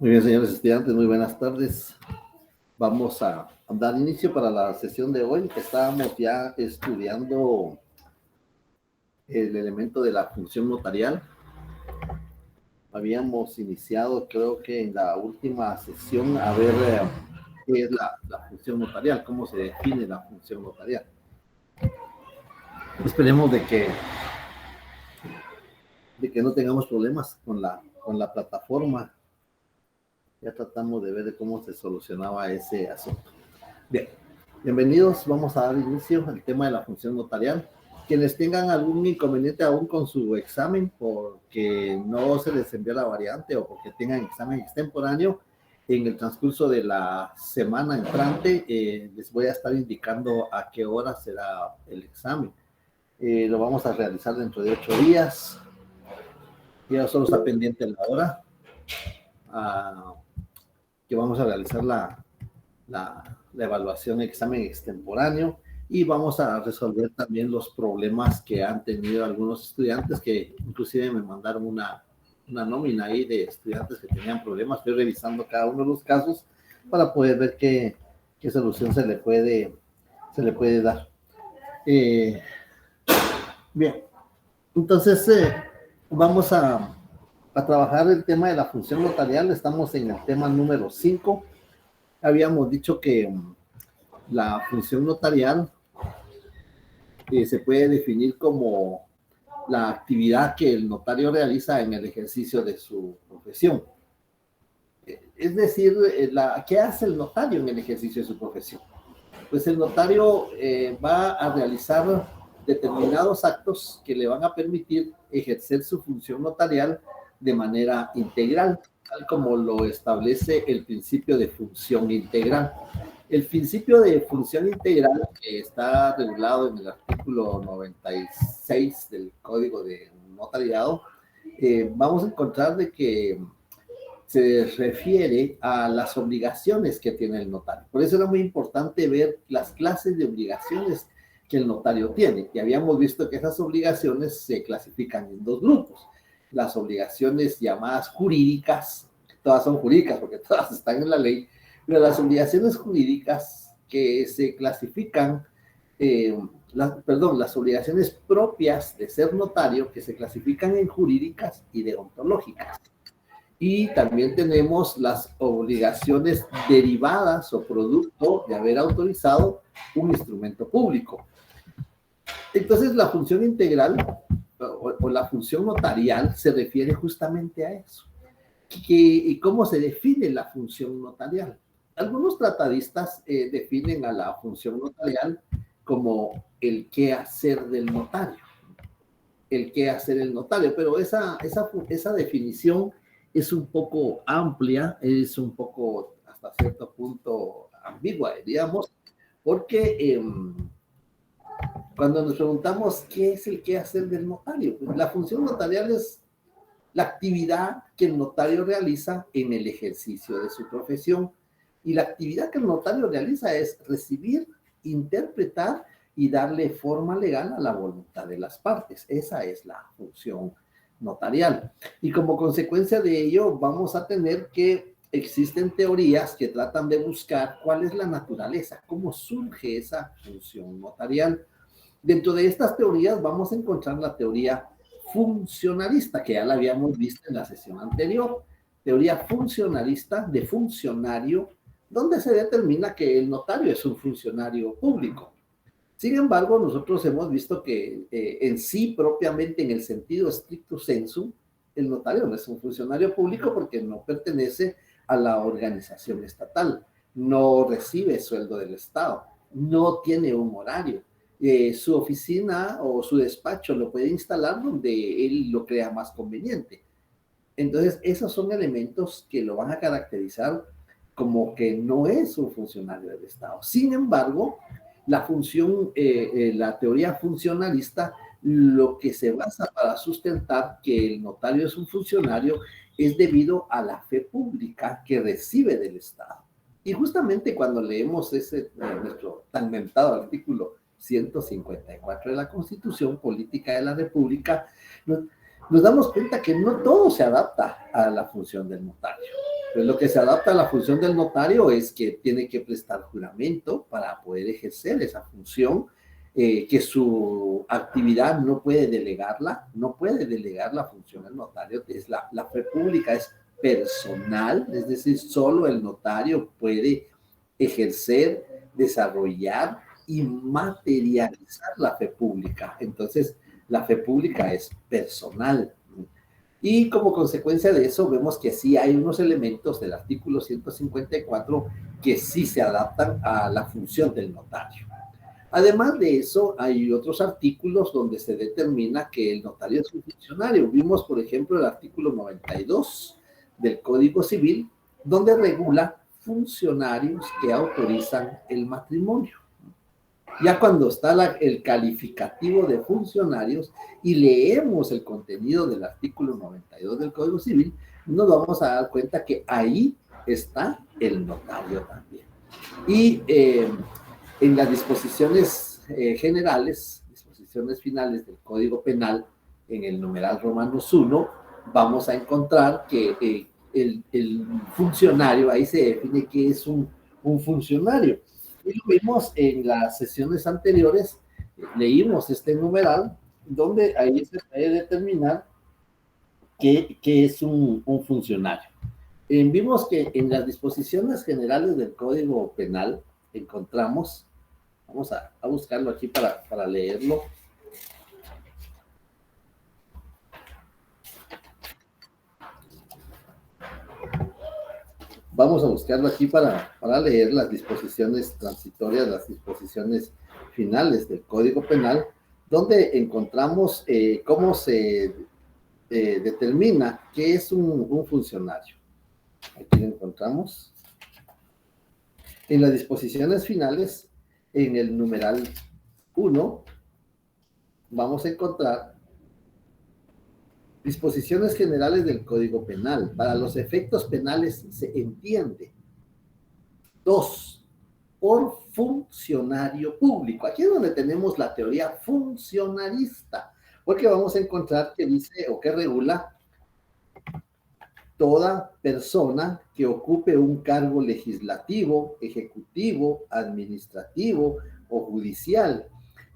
Muy bien, señores estudiantes, muy buenas tardes. Vamos a dar inicio para la sesión de hoy. Estábamos ya estudiando el elemento de la función notarial. Habíamos iniciado, creo que en la última sesión, a ver qué es la función notarial, cómo se define la función notarial. Esperemos de que no tengamos problemas con la plataforma. Ya tratamos de ver de cómo se solucionaba ese asunto. Bien, bienvenidos. Vamos a dar inicio al tema de la función notarial. Quienes tengan algún inconveniente aún con su examen porque no se les envió la variante o porque tengan examen extemporáneo, en el transcurso de la semana entrante les voy a estar indicando a qué hora será el examen. Lo vamos a realizar dentro de 8 días. Ya solo está pendiente la hora que vamos a realizar la evaluación examen extemporáneo y vamos a resolver también los problemas que han tenido algunos estudiantes que inclusive me mandaron una nómina ahí de estudiantes que tenían problemas. Estoy revisando cada uno de los casos para poder ver qué solución se le puede dar. Bien, entonces vamos a trabajar el tema de la función notarial. Estamos en el tema número 5. Habíamos dicho que la función notarial se puede definir como la actividad que el notario realiza en el ejercicio de su profesión. Es decir, ¿qué hace el notario en el ejercicio de su profesión? Pues el notario va a realizar determinados actos que le van a permitir ejercer su función notarial de manera integral, tal como lo establece el principio de función integral. El principio de función integral, que está regulado en el artículo 96 del Código de Notariado, vamos a encontrar de que se refiere a las obligaciones que tiene el notario. Por eso era muy importante ver las clases de obligaciones que el notario tiene. Y habíamos visto que esas obligaciones se clasifican en dos grupos. Las obligaciones llamadas jurídicas, todas son jurídicas porque todas están en la ley, pero las obligaciones jurídicas que se clasifican, las obligaciones propias de ser notario que se clasifican en jurídicas y deontológicas. Y también tenemos las obligaciones derivadas o producto de haber autorizado un instrumento público. Entonces, la función integral o la función notarial se refiere justamente a eso. ¿Y cómo se define la función notarial? Algunos tratadistas definen a la función notarial como el qué hacer del notario. El qué hacer el notario, pero esa definición es un poco amplia, es un poco hasta cierto punto ambigua, diríamos, porque cuando nos preguntamos qué es el qué hacer del notario, pues la función notarial es la actividad que el notario realiza en el ejercicio de su profesión. Y la actividad que el notario realiza es recibir, interpretar y darle forma legal a la voluntad de las partes. Esa es la función notarial. Y como consecuencia de ello, vamos a tener que existen teorías que tratan de buscar cuál es la naturaleza, cómo surge esa función notarial. Dentro de estas teorías vamos a encontrar la teoría funcionalista, que ya la habíamos visto en la sesión anterior. Teoría funcionalista de funcionario, donde se determina que el notario es un funcionario público. Sin embargo, nosotros hemos visto que en sí, propiamente en el sentido stricto sensu, el notario no es un funcionario público porque no pertenece a la organización estatal, no recibe sueldo del Estado, no tiene un horario. Su oficina o su despacho lo puede instalar donde él lo crea más conveniente. Entonces, esos son elementos que lo van a caracterizar como que no es un funcionario del Estado. Sin embargo, la teoría funcionalista, lo que se basa para sustentar que el notario es un funcionario es debido a la fe pública que recibe del Estado. Y justamente cuando leemos nuestro tan mentado artículo 154 de la Constitución Política de la República, nos damos cuenta que no todo se adapta a la función del notario. Pues lo que se adapta a la función del notario es que tiene que prestar juramento para poder ejercer esa función, que su actividad no puede delegarla, no puede delegar la función del notario. Es la fe pública es personal, es decir, solo el notario puede ejercer, desarrollar y materializar la fe pública. Entonces, la fe pública es personal. Y como consecuencia de eso, vemos que sí hay unos elementos del artículo 154 que sí se adaptan a la función del notario. Además de eso, hay otros artículos donde se determina que el notario es un funcionario. Vimos, por ejemplo, el artículo 92 del Código Civil, donde regula funcionarios que autorizan el matrimonio. Ya cuando está el calificativo de funcionarios y leemos el contenido del artículo 92 del Código Civil, nos vamos a dar cuenta que ahí está el notario también. Y en las disposiciones generales, disposiciones finales del Código Penal, en el numeral Romanos 1, vamos a encontrar que el funcionario, ahí se define que es un funcionario. Y lo vimos en las sesiones anteriores, leímos este numeral, donde ahí se puede determinar qué es un funcionario. Vimos que en las disposiciones generales del Código Penal encontramos, vamos a buscarlo aquí para leerlo. Vamos a buscarlo aquí para leer las disposiciones transitorias, las disposiciones finales del Código Penal, donde encontramos cómo se determina qué es un funcionario. Aquí lo encontramos. En las disposiciones finales, en el numeral 1, vamos a encontrar disposiciones generales del Código Penal. Para los efectos penales se entiende. 2. Por funcionario público. Aquí es donde tenemos la teoría funcionarista, porque vamos a encontrar que dice o que regula toda persona que ocupe un cargo legislativo, ejecutivo, administrativo o judicial,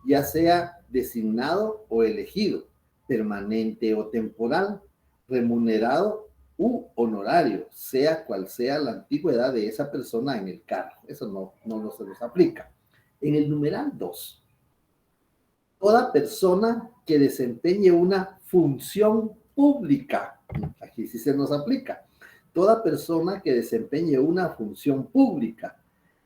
ya sea designado o elegido, permanente o temporal, remunerado u honorario, sea cual sea la antigüedad de esa persona en el cargo. Eso no se nos aplica. En el numeral 2, toda persona que desempeñe una función pública, aquí sí se nos aplica, toda persona que desempeñe una función pública,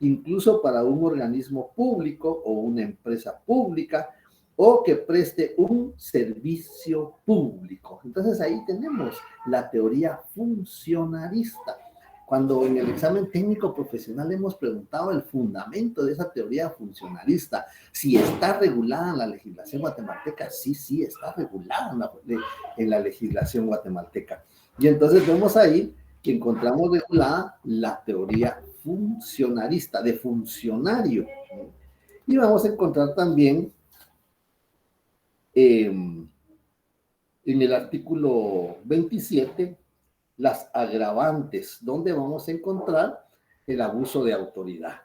incluso para un organismo público o una empresa pública, o que preste un servicio público. Entonces ahí tenemos la teoría funcionarista. Cuando en el examen técnico profesional hemos preguntado el fundamento de esa teoría funcionalista, si está regulada en la legislación guatemalteca, sí está regulada en la legislación guatemalteca. Y entonces vemos ahí que encontramos regulada la teoría funcionalista, de funcionario. Y vamos a encontrar también en el artículo 27 las agravantes, donde vamos a encontrar el abuso de autoridad.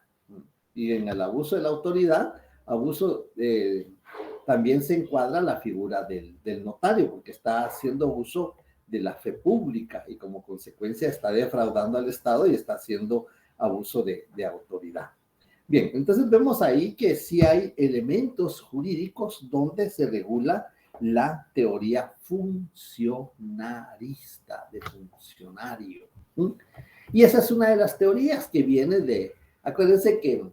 Y en el abuso de la autoridad, también se encuadra la figura del notario, porque está haciendo uso de la fe pública y como consecuencia está defraudando al Estado y está haciendo abuso de autoridad. Bien, entonces vemos ahí que sí hay elementos jurídicos donde se regula la teoría funcionarista, de funcionario. Y esa es una de las teorías que viene de, acuérdense que en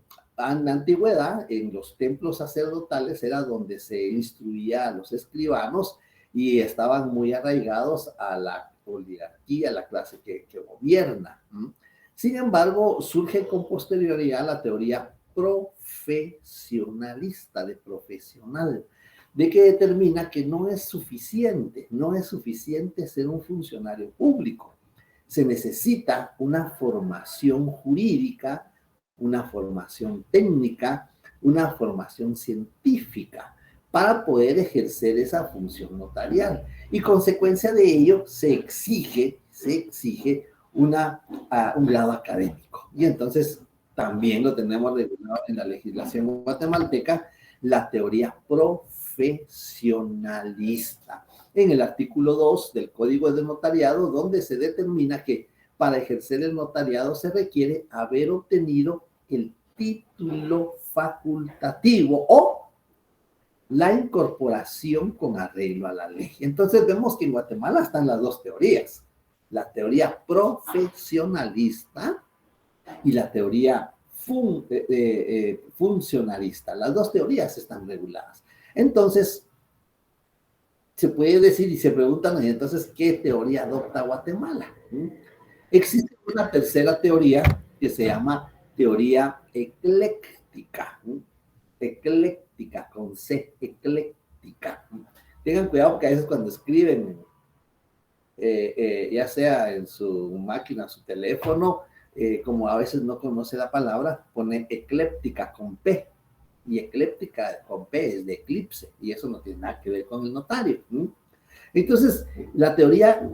la antigüedad, en los templos sacerdotales, era donde se instruía a los escribanos y estaban muy arraigados a la oligarquía, a la clase que gobierna. Sin embargo, surge con posterioridad la teoría profesionalista, de profesional, de que determina que no es suficiente ser un funcionario público. Se necesita una formación jurídica, una formación técnica, una formación científica para poder ejercer esa función notarial. Y consecuencia de ello, se exige un grado académico. Y entonces también lo tenemos regulado en la legislación guatemalteca, la teoría profesionalista, en el artículo 2 del Código de Notariado, donde se determina que para ejercer el notariado se requiere haber obtenido el título facultativo o la incorporación con arreglo a la ley. Entonces vemos que en Guatemala están las dos teorías, la teoría profesionalista y la teoría funcionalista. Las dos teorías están reguladas. Entonces, se puede decir y se preguntan, entonces, ¿qué teoría adopta Guatemala? Existe una tercera teoría que se llama teoría ecléctica. Ecléctica, con C, ecléctica. Tengan cuidado porque a veces cuando escriben, ya sea en su máquina, su teléfono, como a veces no conoce la palabra, pone ecléptica con P. Y ecléptica con P es de eclipse, y eso no tiene nada que ver con el notario. Entonces, la teoría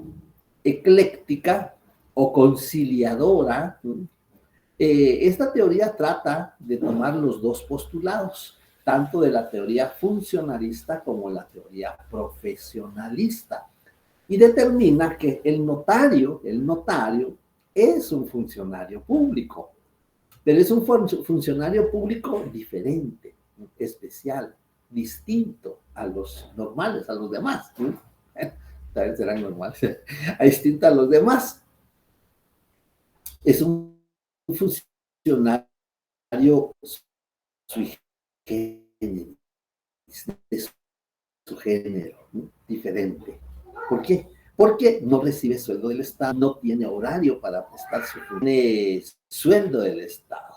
ecléctica o conciliadora, esta teoría trata de tomar los dos postulados, tanto de la teoría funcionalista como la teoría profesionalista, y determina que el notario es un funcionario público, pero es un funcionario público diferente, especial, distinto a los normales, a los demás. También serán normales, distinto a los demás. Es un funcionario sui generis, de su género, ¿no? Diferente. ¿Por qué? Porque no recibe sueldo del Estado, no tiene horario para prestar su sueldo del Estado.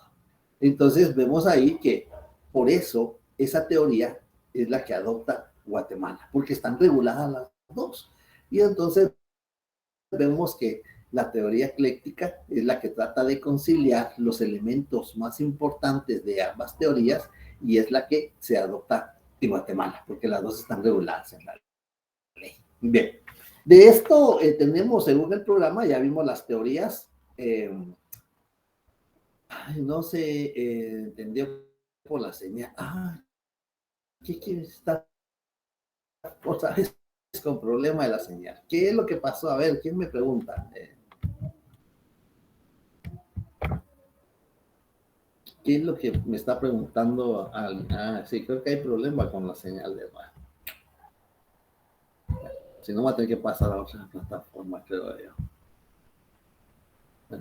Entonces vemos ahí que por eso esa teoría es la que adopta Guatemala, porque están reguladas las dos. Y entonces vemos que la teoría ecléctica es la que trata de conciliar los elementos más importantes de ambas teorías y es la que se adopta en Guatemala, porque las dos están reguladas en la ley. Bien, de esto tenemos, según el programa, ya vimos las teorías. No se entendió por la señal. ¿Qué quiere estar? Otra vez con problema de la señal. ¿Qué es lo que pasó? A ver, ¿quién me pregunta? ¿Qué es lo que me está preguntando? Sí, creo que hay problema con la señal de baja. Si no, va a tener que pasar a otra plataforma, creo yo.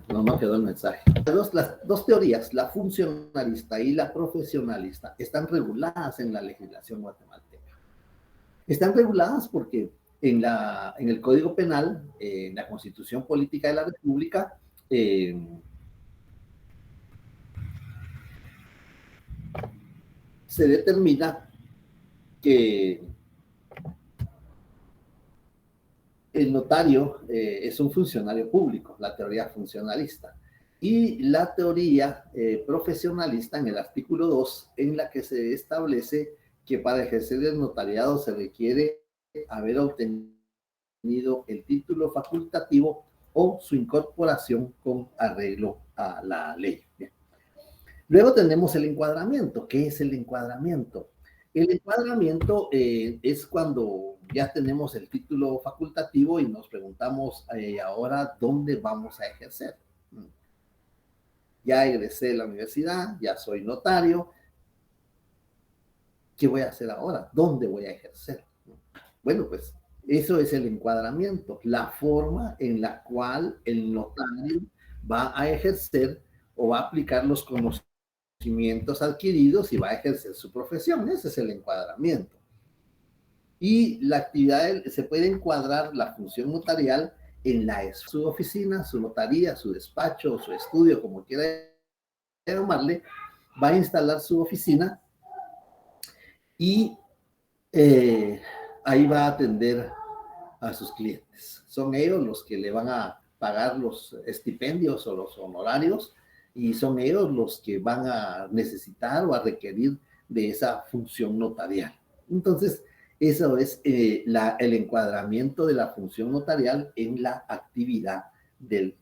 No me quedó el mensaje. Las dos teorías, la funcionalista y la profesionalista, están reguladas en la legislación guatemalteca. Están reguladas porque en el Código Penal, en la Constitución Política de la República, se determina que el notario es un funcionario público, la teoría funcionalista, y la teoría profesionalista en el artículo 2, en la que se establece que para ejercer el notariado se requiere haber obtenido el título facultativo o su incorporación con arreglo a la ley. Bien. Luego tenemos el encuadramiento. ¿Qué es el encuadramiento? El encuadramiento es cuando ya tenemos el título facultativo y nos preguntamos ahora dónde vamos a ejercer. Ya egresé de la universidad, ya soy notario. ¿Qué voy a hacer ahora? ¿Dónde voy a ejercer? Bueno, pues eso es el encuadramiento, la forma en la cual el notario va a ejercer o va a aplicar los conocimientos adquiridos y va a ejercer su profesión. Ese es el encuadramiento. Y la actividad se puede encuadrar la función notarial en su oficina, su notaría, su despacho, su estudio, como quiera llamarle, va a instalar su oficina y ahí va a atender a sus clientes. Son ellos los que le van a pagar los estipendios o los honorarios y son ellos los que van a necesitar o a requerir de esa función notarial. Entonces, eso es el encuadramiento de la función notarial en la actividad del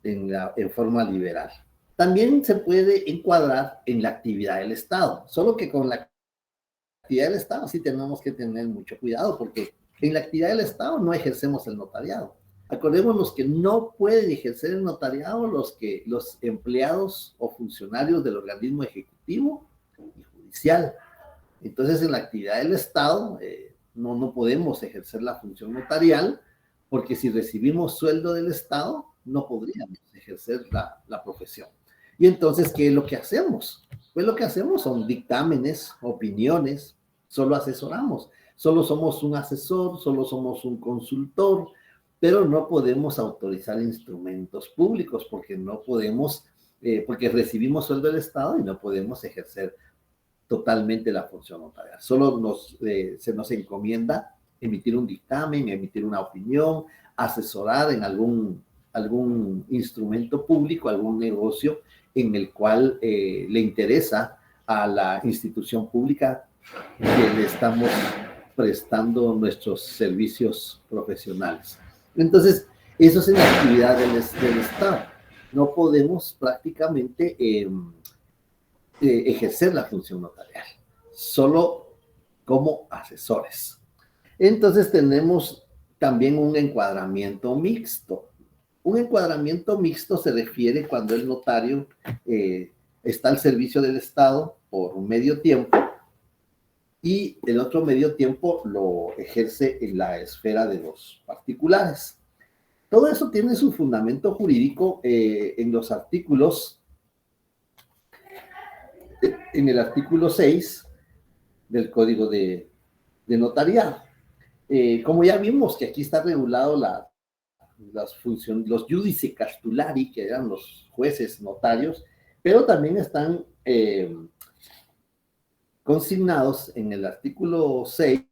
en forma liberal. También se puede encuadrar en la actividad del Estado, solo que con la actividad del Estado sí tenemos que tener mucho cuidado, porque en la actividad del Estado no ejercemos el notariado. Acordémonos que no pueden ejercer el notariado los empleados o funcionarios del organismo ejecutivo y judicial. Entonces, en la actividad del Estado no podemos ejercer la función notarial, porque si recibimos sueldo del Estado, no podríamos ejercer la profesión. Y entonces, ¿qué es lo que hacemos? Pues lo que hacemos son dictámenes, opiniones, solo asesoramos, solo somos un asesor, solo somos un consultor, pero no podemos autorizar instrumentos públicos porque no podemos, porque recibimos sueldo del Estado y no podemos ejercer totalmente la función notarial. Solo se nos encomienda emitir un dictamen, emitir una opinión, asesorar en algún instrumento público, algún negocio en el cual le interesa a la institución pública que le estamos prestando nuestros servicios profesionales. Entonces, eso es en la actividad del Estado. No podemos prácticamente ejercer la función notarial, solo como asesores. Entonces tenemos también un encuadramiento mixto. Un encuadramiento mixto se refiere cuando el notario está al servicio del Estado por un medio tiempo y el otro medio tiempo lo ejerce en la esfera de los particulares. Todo eso tiene su fundamento jurídico en los artículos, en el artículo 6 del Código de Notariado. Como ya vimos que aquí está regulado las funciones, los judici castulari, que eran los jueces notarios, pero también están consignados en el artículo 6,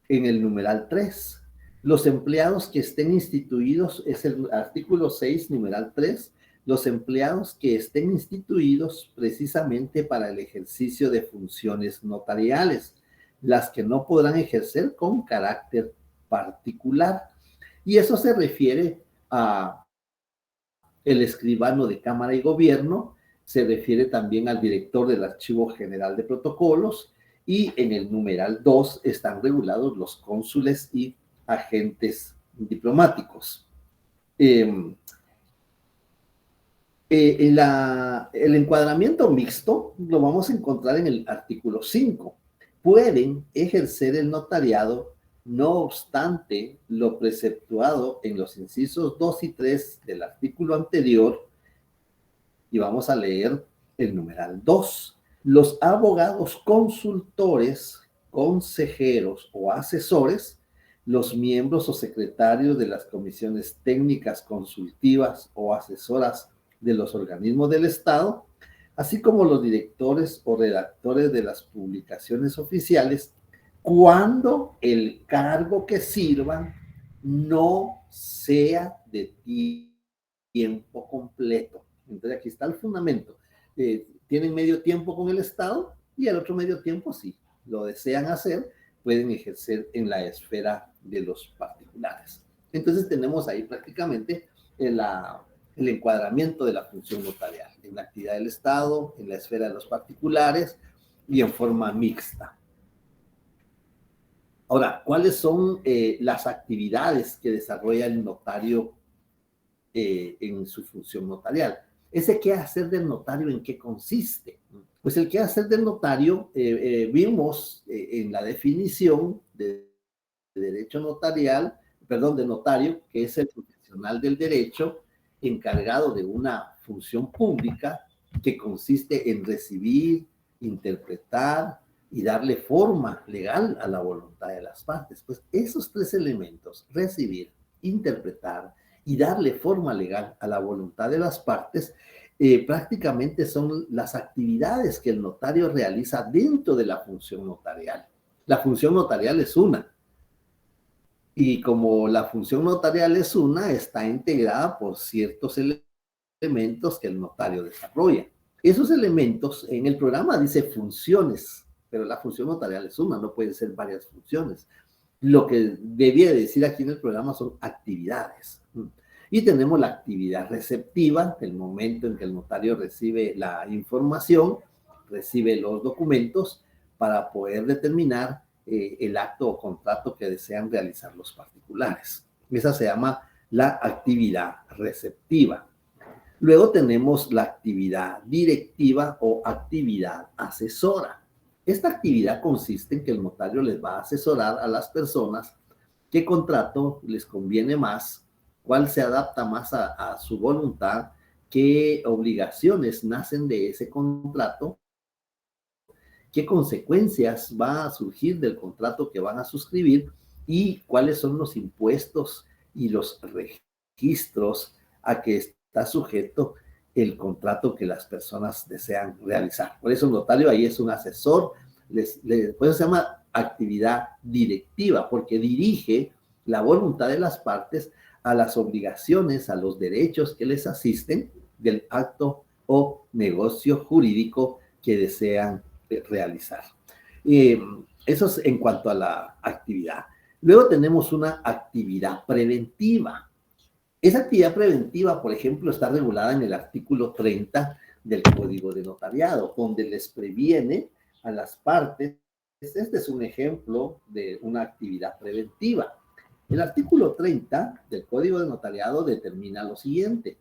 en el numeral 3. Los empleados que estén instituidos, es el artículo 6, numeral 3, los empleados que estén instituidos precisamente para el ejercicio de funciones notariales, las que no podrán ejercer con carácter particular. Y eso se refiere a el escribano de Cámara y Gobierno, se refiere también al director del Archivo General de Protocolos, y en el numeral 2 están regulados los cónsules y agentes diplomáticos. El encuadramiento mixto lo vamos a encontrar en el artículo 5. Pueden ejercer el notariado, no obstante lo preceptuado en los incisos 2 y 3 del artículo anterior, y vamos a leer el numeral 2. Los abogados consultores, consejeros o asesores, los miembros o secretarios de las comisiones técnicas consultivas o asesoras de los organismos del Estado, así como los directores o redactores de las publicaciones oficiales, cuando el cargo que sirvan no sea de tiempo completo. Entonces aquí está el fundamento. Tienen medio tiempo con el Estado y el otro medio tiempo, si lo desean hacer, pueden ejercer en la esfera de los particulares. Entonces tenemos ahí prácticamente el encuadramiento de la función notarial en la actividad del Estado, en la esfera de los particulares y en forma mixta. Ahora, ¿cuáles son las actividades que desarrolla el notario en su función notarial? Ese quehacer del notario, ¿en qué consiste? Pues el quehacer del notario, vimos en la definición de derecho notarial, perdón, de notario, que es el profesional del derecho encargado de una función pública que consiste en recibir, interpretar y darle forma legal a la voluntad de las partes. Pues esos tres elementos, recibir, interpretar y darle forma legal a la voluntad de las partes, prácticamente son las actividades que el notario realiza dentro de la función notarial. La función notarial es una. Y como la función notarial es una, está integrada por ciertos elementos que el notario desarrolla. Esos elementos, en el programa dice funciones, pero la función notarial es una, no pueden ser varias funciones. Lo que debía decir aquí en el programa son actividades. Y tenemos la actividad receptiva, el momento en que el notario recibe la información, recibe los documentos para poder determinar el acto o contrato que desean realizar los particulares. Esa se llama la actividad receptiva. Luego tenemos la actividad directiva o actividad asesora. Esta actividad consiste en que el notario les va a asesorar a las personas qué contrato les conviene más, cuál se adapta más a su voluntad, qué obligaciones nacen de ese contrato, qué consecuencias va a surgir del contrato que van a suscribir y cuáles son los impuestos y los registros a que está sujeto el contrato que las personas desean realizar. Por eso el notario ahí es un asesor, por eso se llama actividad directiva, porque dirige la voluntad de las partes a las obligaciones, a los derechos que les asisten del acto o negocio jurídico que desean realizar. Eso es en cuanto a la actividad. Luego tenemos una actividad preventiva. Esa actividad preventiva, por ejemplo, está regulada en el artículo 30 del Código de Notariado, donde les previene a las partes. Este es un ejemplo de una actividad preventiva. El artículo 30 del Código de Notariado determina lo siguiente.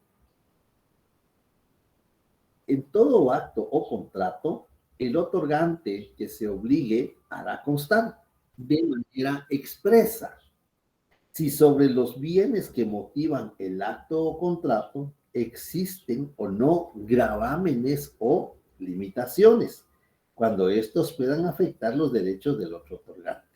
En todo acto o contrato, el otorgante que se obligue hará constar de manera expresa si sobre los bienes que motivan el acto o contrato existen o no gravámenes o limitaciones, cuando estos puedan afectar los derechos del otro otorgante.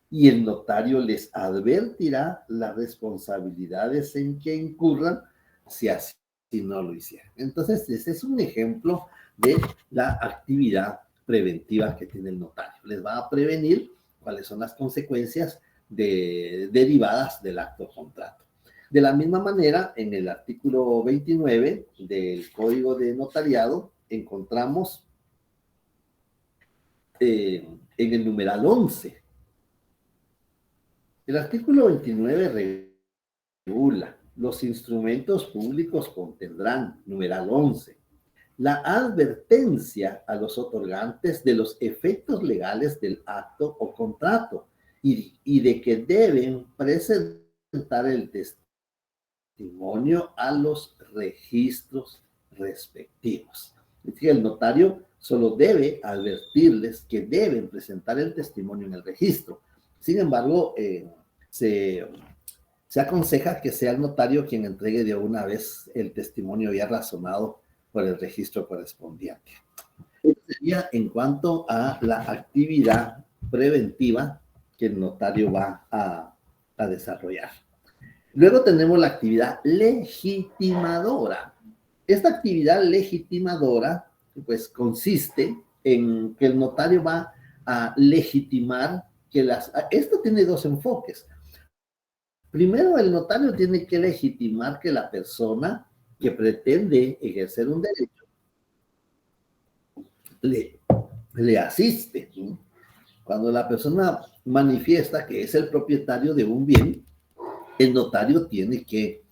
Y el notario les advertirá las responsabilidades en que incurran si así no lo hicieran. Entonces, ese es un ejemplo de la actividad preventiva que tiene el notario. Les va a prevenir cuáles son las consecuencias derivadas del acto o contrato. De la misma manera, en el artículo 29 del Código de Notariado encontramos en el numeral 11. El artículo 29 regula: los instrumentos públicos contendrán, numeral 11, la advertencia a los otorgantes de los efectos legales del acto o contrato y de que deben presentar el testimonio a los registros respectivos. Es decir, el notario solo debe advertirles que deben presentar el testimonio en el registro. Sin embargo, se aconseja que sea el notario quien entregue de una vez el testimonio ya razonado por el registro correspondiente. Esto sería en cuanto a la actividad preventiva que el notario va a desarrollar. Luego tenemos la actividad legitimadora. Esta actividad legitimadora, pues, consiste en que el notario va a legitimar que esto tiene dos enfoques. Primero, el notario tiene que legitimar que la persona que pretende ejercer un derecho le asiste. Cuando la persona manifiesta que es el propietario de un bien, el notario tiene que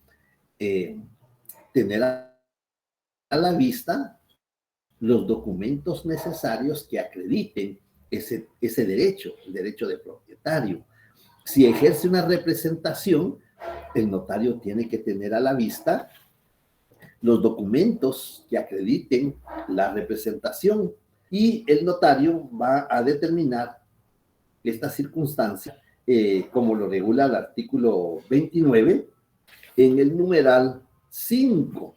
tener a la vista los documentos necesarios que acrediten ese derecho, el derecho de propietario. Si ejerce una representación, el notario tiene que tener a la vista los documentos que acrediten la representación y el notario va a determinar esta circunstancia, como lo regula el artículo 29, en el numeral 5.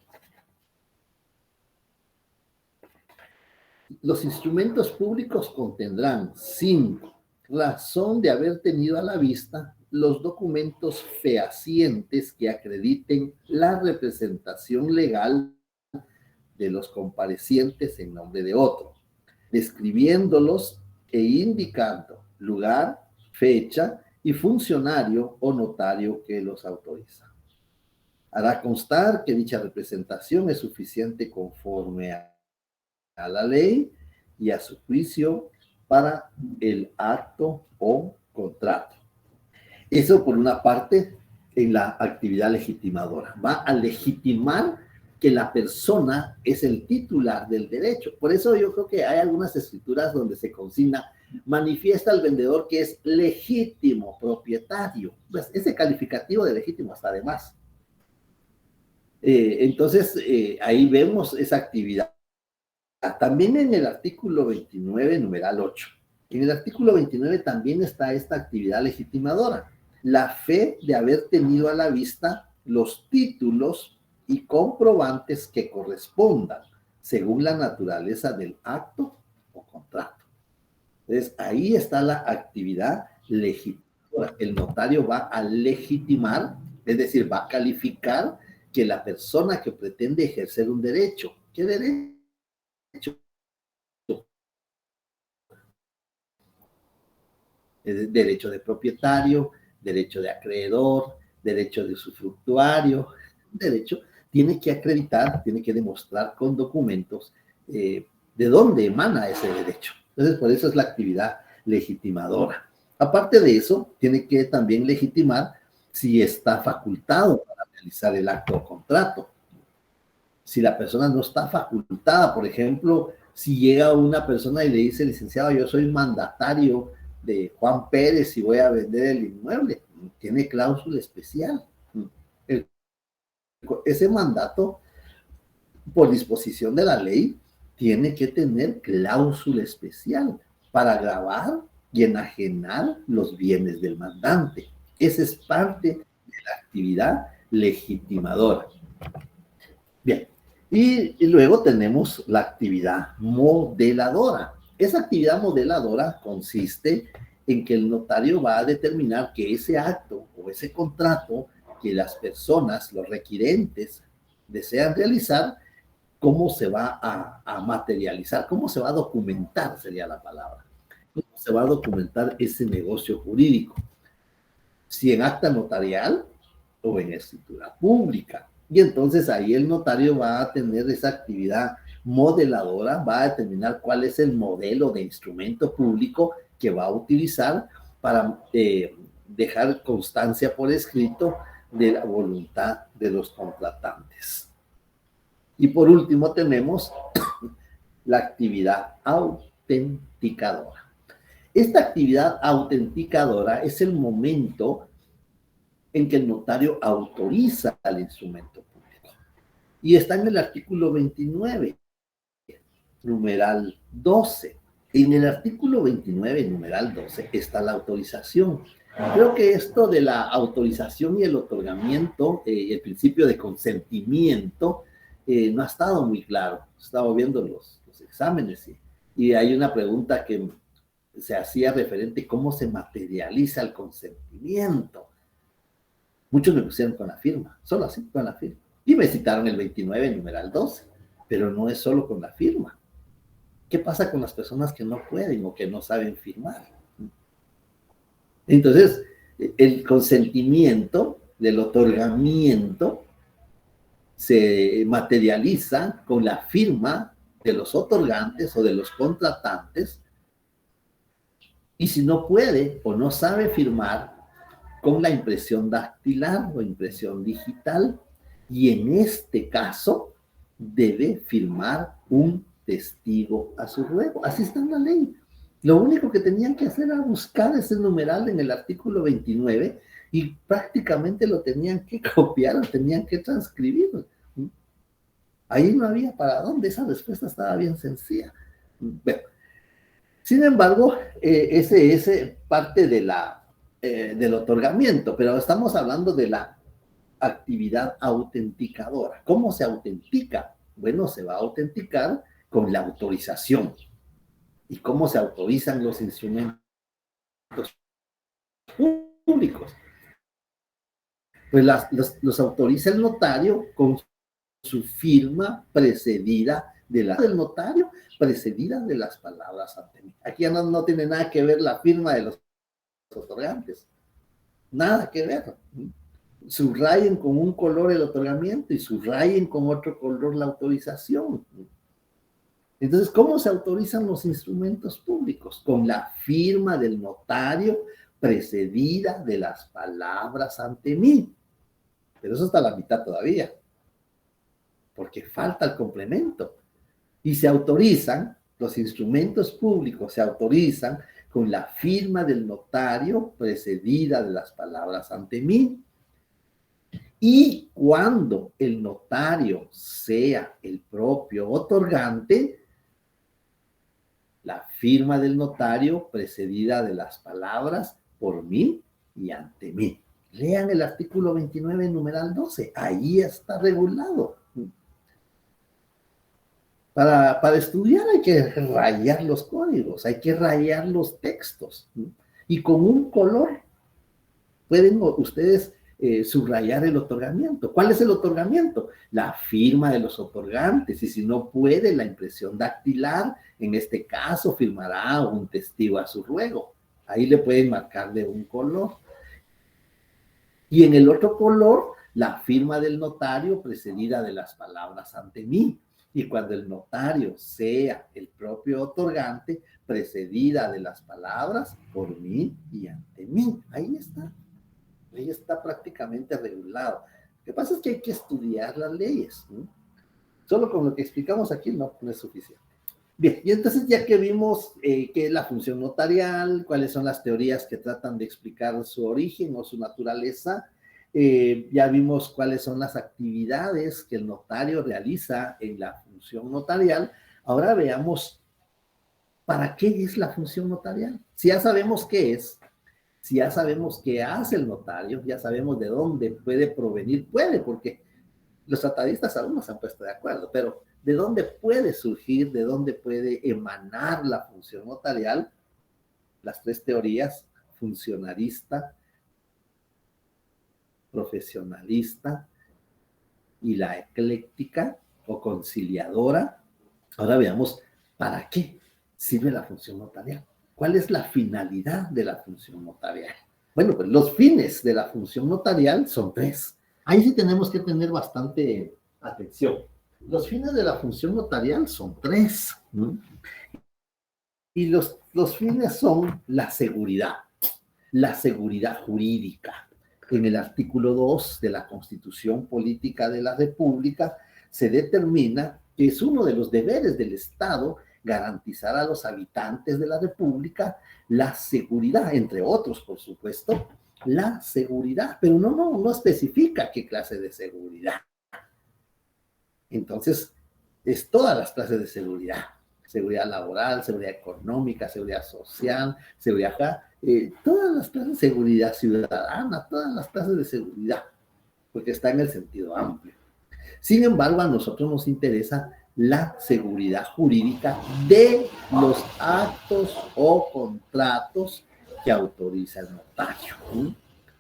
Los instrumentos públicos contendrán 5. Razón de haber tenido a la vista los documentos fehacientes que acrediten la representación legal de los comparecientes en nombre de otro, describiéndolos e indicando lugar, fecha y funcionario o notario que los autoriza. Hará constar que dicha representación es suficiente conforme a la ley y a su juicio para el acto o contrato. Eso por una parte en la actividad legitimadora. Va a legitimar que la persona es el titular del derecho. Por eso yo creo que hay algunas escrituras donde se consigna, manifiesta al vendedor que es legítimo propietario. Pues ese calificativo de legítimo está de más. Entonces, ahí vemos esa actividad. También en el artículo 29, numeral 8. En el artículo 29 también está esta actividad legitimadora. La fe de haber tenido a la vista los títulos y comprobantes que correspondan según la naturaleza del acto o contrato. Entonces, ahí está la actividad legitimadora. El notario va a legitimar, es decir, va a calificar que la persona que pretende ejercer un derecho, ¿qué derecho? Derecho de propietario, derecho de acreedor, derecho de usufructuario, derecho, tiene que acreditar, tiene que demostrar con documentos de dónde emana ese derecho. Entonces, por eso es la actividad legitimadora. Aparte de eso, tiene que también legitimar si está facultado para realizar el acto o contrato. Si la persona no está facultada, por ejemplo, si llega una persona y le dice, licenciado, yo soy mandatario de Juan Pérez y voy a vender el inmueble, tiene cláusula especial. Ese mandato, por disposición de la ley, tiene que tener cláusula especial para gravar y enajenar los bienes del mandante. Esa es parte de la actividad legitimadora. Bien, y luego tenemos la actividad modeladora. Esa actividad modeladora consiste en que el notario va a determinar que ese acto o ese contrato que las personas, los requirentes, desean realizar, cómo se va a materializar, cómo se va a documentar, sería la palabra. ¿Cómo se va a documentar ese negocio jurídico? Si en acta notarial o en escritura pública. Y entonces ahí el notario va a tener esa actividad modeladora, va a determinar cuál es el modelo de instrumento público que va a utilizar para dejar constancia por escrito de la voluntad de los contratantes. Y por último tenemos la actividad autenticadora. Esta actividad autenticadora es el momento en que el notario autoriza al instrumento público. Y está en el artículo 29, numeral 12. En el artículo 29, numeral 12, está la autorización. Creo que esto de la autorización y el otorgamiento, el principio de consentimiento, no ha estado muy claro. He estado viendo los exámenes y hay una pregunta que se hacía referente a cómo se materializa el consentimiento. Muchos me pusieron con la firma, solo así, con la firma. Y me citaron el 29, numeral 12, pero no es solo con la firma. ¿Qué pasa con las personas que no pueden o que no saben firmar? Entonces, el consentimiento del otorgamiento se materializa con la firma de los otorgantes o de los contratantes, y si no puede o no sabe firmar, con la impresión dactilar o impresión digital, y en este caso debe firmar un testigo a su ruego. Así está en la ley. Lo único que tenían que hacer era buscar ese numeral en el artículo 29 y prácticamente lo tenían que copiar o tenían que transcribir. Ahí no había para dónde, esa respuesta estaba bien sencilla. Bueno, sin embargo, ese es parte de del otorgamiento, pero estamos hablando de la actividad autenticadora. ¿Cómo se autentica? Bueno, se va a autenticar con la autorización. ¿Y cómo se autorizan los instrumentos públicos? Pues los autoriza el notario con su firma precedida del notario, precedida de las palabras ante mí. Aquí ya no tiene nada que ver la firma de los otorgantes. Nada que ver. Subrayen con un color el otorgamiento y subrayen con otro color la autorización. Entonces, ¿cómo se autorizan los instrumentos públicos? Con la firma del notario precedida de las palabras ante mí. Pero eso está a la mitad todavía, porque falta el complemento. Y se autorizan, los instrumentos públicos se autorizan con la firma del notario precedida de las palabras ante mí. Y cuando el notario sea el propio otorgante, la firma del notario precedida de las palabras por mí y ante mí. Lean el artículo 29, numeral 12. Ahí está regulado. Para estudiar hay que rayar los códigos, hay que rayar los textos. Y con un color pueden ustedes subrayar el otorgamiento. ¿Cuál es el otorgamiento? La firma de los otorgantes. Y si no puede, la impresión dactilar. En este caso, firmará un testigo a su ruego. Ahí le pueden marcar de un color. Y en el otro color, la firma del notario precedida de las palabras ante mí. Y cuando el notario sea el propio otorgante, precedida de las palabras por mí y ante mí. Ahí está. Ahí está prácticamente regulado. Lo que pasa es que hay que estudiar las leyes, ¿no? Solo con lo que explicamos aquí no es suficiente. Bien, y entonces ya que vimos qué es la función notarial, cuáles son las teorías que tratan de explicar su origen o su naturaleza, ya vimos cuáles son las actividades que el notario realiza en la función notarial. Ahora veamos para qué es la función notarial. Si ya sabemos qué es, si ya sabemos qué hace el notario, ya sabemos de dónde puede provenir, porque los tratadistas aún no se han puesto de acuerdo, pero de dónde puede surgir, de dónde puede emanar la función notarial, las tres teorías, funcionalista, profesionalista y la ecléctica o conciliadora. Ahora veamos para qué sirve la función notarial. ¿Cuál es la finalidad de la función notarial? Bueno, pues los fines de la función notarial son tres. Ahí sí tenemos que tener bastante atención. Los fines de la función notarial son tres, ¿no? Y los fines son la seguridad jurídica. En el artículo 2 de la Constitución Política de la República se determina que es uno de los deberes del Estado garantizar a los habitantes de la República la seguridad, entre otros, por supuesto, la seguridad, pero no especifica qué clase de seguridad. Entonces, es todas las clases de seguridad. Seguridad laboral, seguridad económica, seguridad social, seguridad, todas las clases de seguridad ciudadana, todas las clases de seguridad, porque está en el sentido amplio. Sin embargo, a nosotros nos interesa la seguridad jurídica de los actos o contratos que autoriza el notario.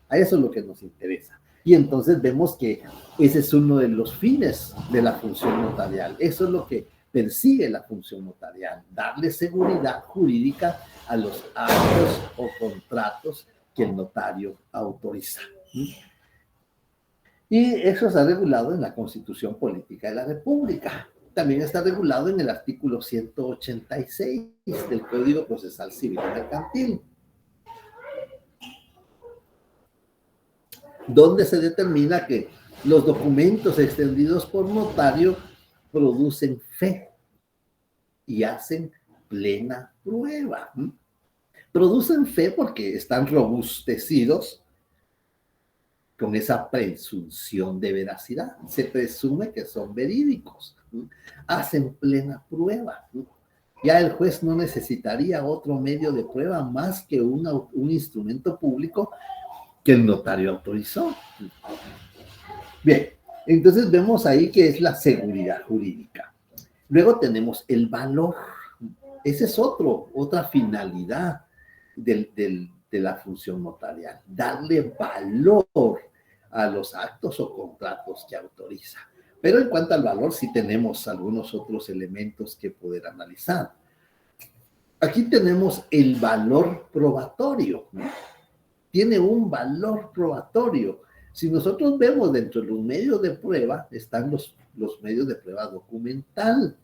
A eso es lo que nos interesa. Y entonces vemos que ese es uno de los fines de la función notarial. Eso es lo que persigue la función notarial, darle seguridad jurídica a los actos o contratos que el notario autoriza. Y eso está regulado en la Constitución Política de la República. También está regulado en el artículo 186 del Código Procesal Civil y Mercantil, donde se determina que los documentos extendidos por notario producen fe y hacen plena prueba. Producen fe porque están robustecidos con esa presunción de veracidad. Se presume que son verídicos. Hacen plena prueba. Ya el juez no necesitaría otro medio de prueba más que un instrumento público que el notario autorizó. Bien, entonces vemos ahí que es la seguridad jurídica. Luego tenemos el valor. Esa es otra finalidad de la función notarial. Darle valor a los actos o contratos que autoriza. Pero en cuanto al valor, sí tenemos algunos otros elementos que poder analizar. Aquí tenemos el valor probatorio, ¿no? Tiene un valor probatorio. Si nosotros vemos dentro de los medios de prueba, están los medios de prueba documental.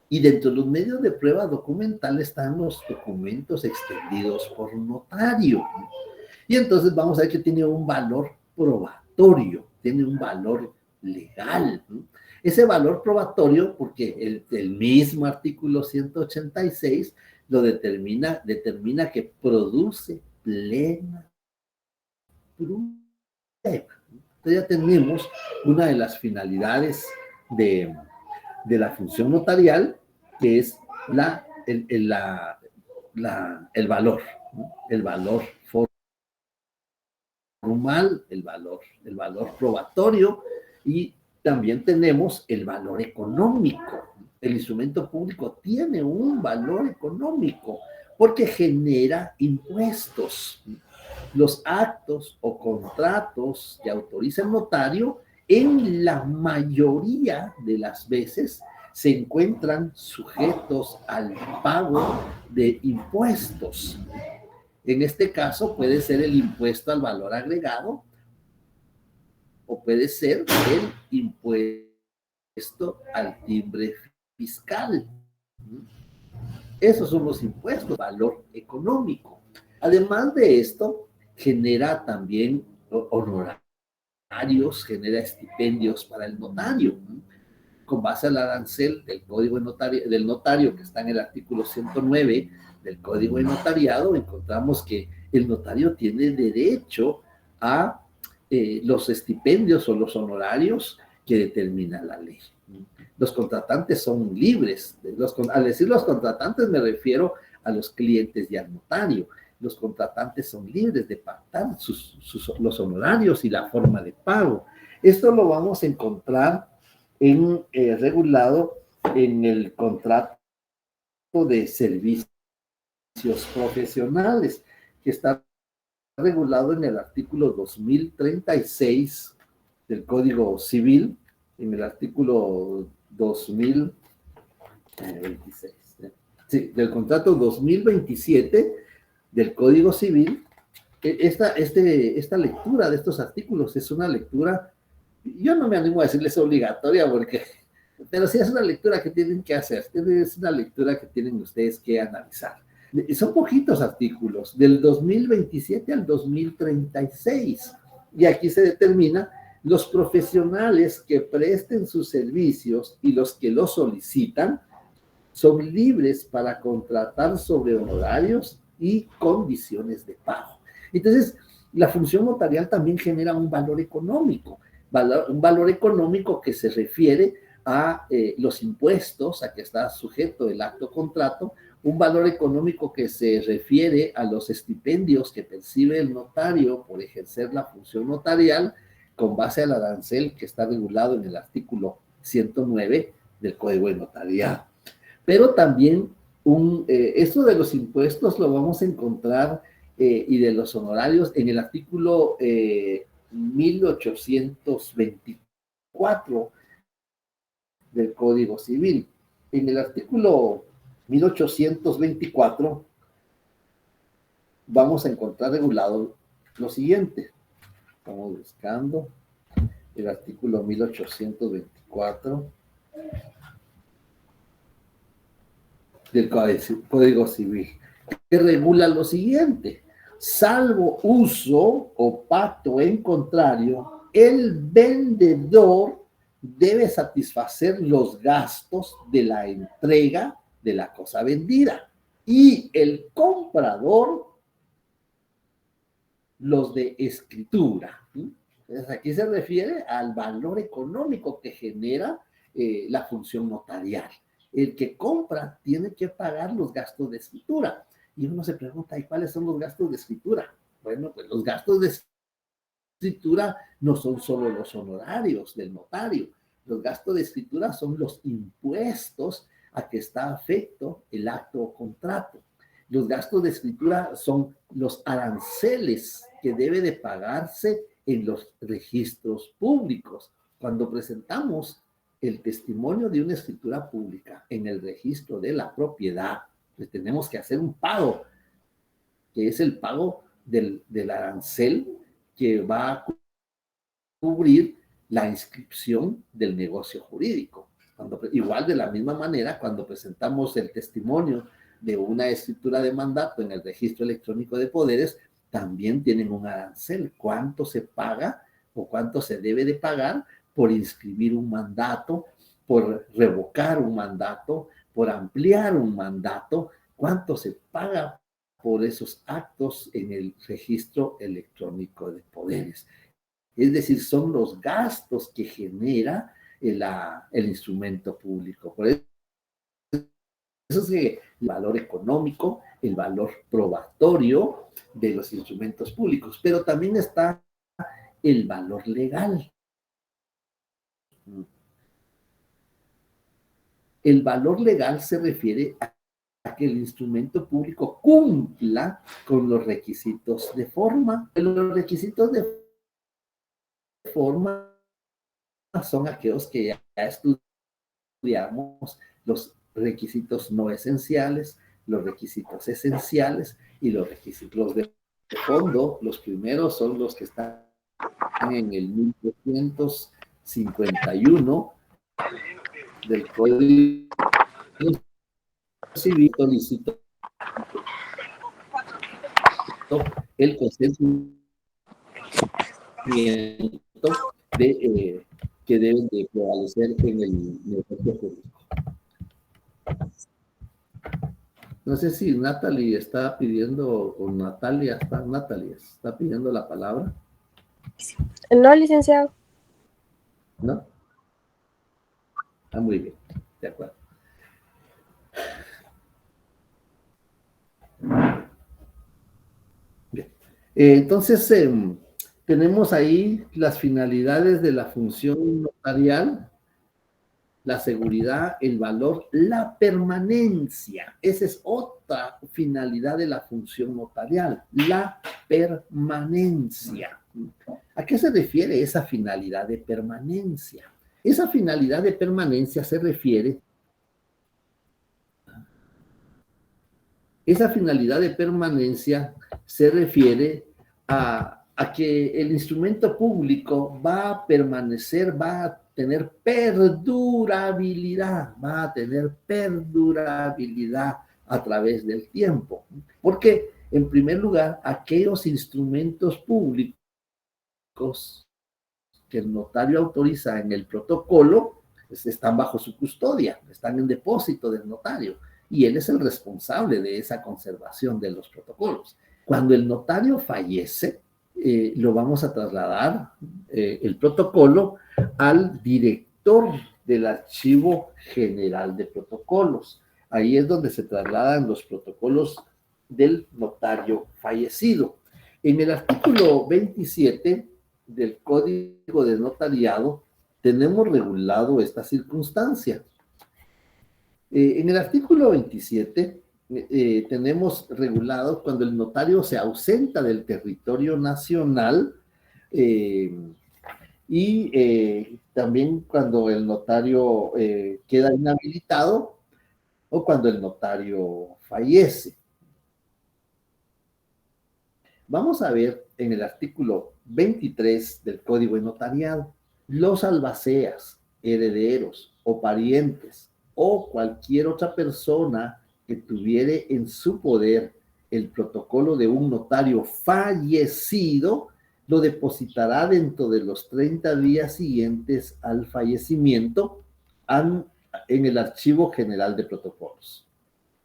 Y dentro de los medios de prueba documental están los documentos extendidos por notario. Y entonces vamos a ver que tiene un valor probatorio, tiene un valor legal. Ese valor probatorio, porque el mismo artículo 186 lo determina que produce plena prueba. Entonces ya tenemos una de las finalidades de la función notarial, que es el valor, ¿no? El valor formal, el valor probatorio, y también tenemos el valor económico. El instrumento público tiene un valor económico porque genera impuestos. Los actos o contratos que autoriza el notario, en la mayoría de las veces, se encuentran sujetos al pago de impuestos. En este caso puede ser el impuesto al valor agregado o puede ser el impuesto al timbre fiscal. Esos son los impuestos, valor económico. Además de esto, genera también honorarios, genera estipendios para el notario. Con base al arancel del Código del Notario, que está en el artículo 109 del Código de Notariado, encontramos que el notario tiene derecho a los estipendios o los honorarios que determina la ley. Los contratantes son libres. Al decir los contratantes me refiero a los clientes y al notario. Los contratantes son libres de pactar los honorarios y la forma de pago. Esto lo vamos a encontrar regulado en el contrato de servicios profesionales, que está regulado en el artículo 2036 del Código Civil, en el artículo 2026, sí, del contrato 2027 del Código Civil. Esta lectura de estos artículos es una lectura, yo no me animo a decirles obligatoria, pero sí es una lectura que tienen que hacer, es una lectura que tienen ustedes que analizar. Son poquitos artículos, del 2027 al 2036, y aquí se determina los profesionales que presten sus servicios y los que los solicitan son libres para contratar sobre honorarios y condiciones de pago. Entonces, la función notarial también genera un valor económico, un valor económico que se refiere a los impuestos a que está sujeto el acto contrato, un valor económico que se refiere a los estipendios que percibe el notario por ejercer la función notarial con base al arancel que está regulado en el artículo 109 del Código de Notariado. Pero también esto de los impuestos lo vamos a encontrar y de los honorarios en el artículo 1824 del Código Civil. En el artículo 1824 vamos a encontrar regulado lo siguiente. Estamos buscando el artículo 1824 del Código Civil, que regula lo siguiente: salvo uso o pacto en contrario, el vendedor debe satisfacer los gastos de la entrega de la cosa vendida y el comprador los de escritura. Entonces, aquí se refiere al valor económico que genera la función notarial. El que compra tiene que pagar los gastos de escritura. Y uno se pregunta, ¿y cuáles son los gastos de escritura? Bueno, pues los gastos de escritura no son solo los honorarios del notario. Los gastos de escritura son los impuestos a que está afecto el acto o contrato. Los gastos de escritura son los aranceles que debe de pagarse en los registros públicos. Cuando presentamos el testimonio de una escritura pública en el registro de la propiedad, pues tenemos que hacer un pago, que es el pago del arancel que va a cubrir la inscripción del negocio jurídico. Igual de la misma manera, cuando presentamos el testimonio de una escritura de mandato en el registro electrónico de poderes, también tienen un arancel. ¿Cuánto se paga o cuánto se debe de pagar por inscribir un mandato, por revocar un mandato, por ampliar un mandato? ¿Cuánto se paga por esos actos en el registro electrónico de poderes? Es decir, son los gastos que genera el instrumento público. Por eso es que el valor económico, el valor probatorio de los instrumentos públicos, pero también está el valor legal. El valor legal se refiere a que el instrumento público cumpla con los requisitos de forma. Los requisitos de forma son aquellos que ya estudiamos, los requisitos no esenciales, los requisitos esenciales y los requisitos de fondo. Los primeros son los que están en el 1351 del Código Civil. Solicito el consentimiento que deben de prevalecer en el negocio público. No sé si Natalie está pidiendo, o Natalia está pidiendo la palabra. No, licenciado. ¿No? Ah, muy bien, de acuerdo. Bien. Entonces, tenemos ahí las finalidades de la función notarial: la seguridad, el valor, la permanencia. Esa es otra finalidad de la función notarial, la permanencia. ¿A qué se refiere esa finalidad de permanencia? Esa finalidad de permanencia se refiere a que el instrumento público va a permanecer, va a tener perdurabilidad, a través del tiempo. Porque, en primer lugar, aquellos instrumentos públicos que el notario autoriza en el protocolo están bajo su custodia, están en depósito del notario, y él es el responsable de esa conservación de los protocolos. Cuando el notario fallece, lo vamos a trasladar, el protocolo, al director del Archivo General de Protocolos. Ahí es donde se trasladan los protocolos del notario fallecido. En el artículo 27 del Código de Notariado tenemos regulado esta circunstancia. En el artículo 27 tenemos regulado cuando el notario se ausenta del territorio nacional, y también cuando el notario queda inhabilitado o cuando el notario fallece. Vamos a ver en el artículo 23 del Código de Notariado: los albaceas, herederos o parientes o cualquier otra persona que tuviere en su poder el protocolo de un notario fallecido, lo depositará dentro de los 30 días siguientes al fallecimiento en el Archivo General de Protocolos,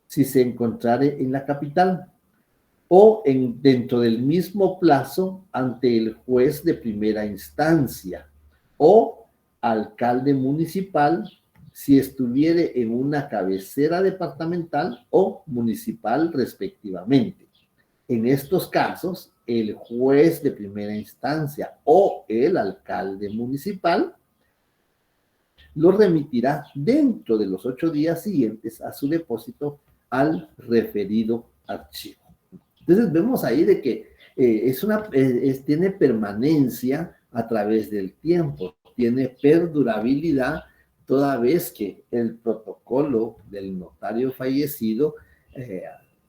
si se encontrare en la capital, o dentro del mismo plazo ante el juez de primera instancia o alcalde municipal, si estuviere en una cabecera departamental o municipal respectivamente. En estos casos, el juez de primera instancia o el alcalde municipal lo remitirá dentro de los 8 días siguientes a su depósito al referido archivo. Entonces vemos ahí de que tiene permanencia a través del tiempo, tiene perdurabilidad, toda vez que el protocolo del notario fallecido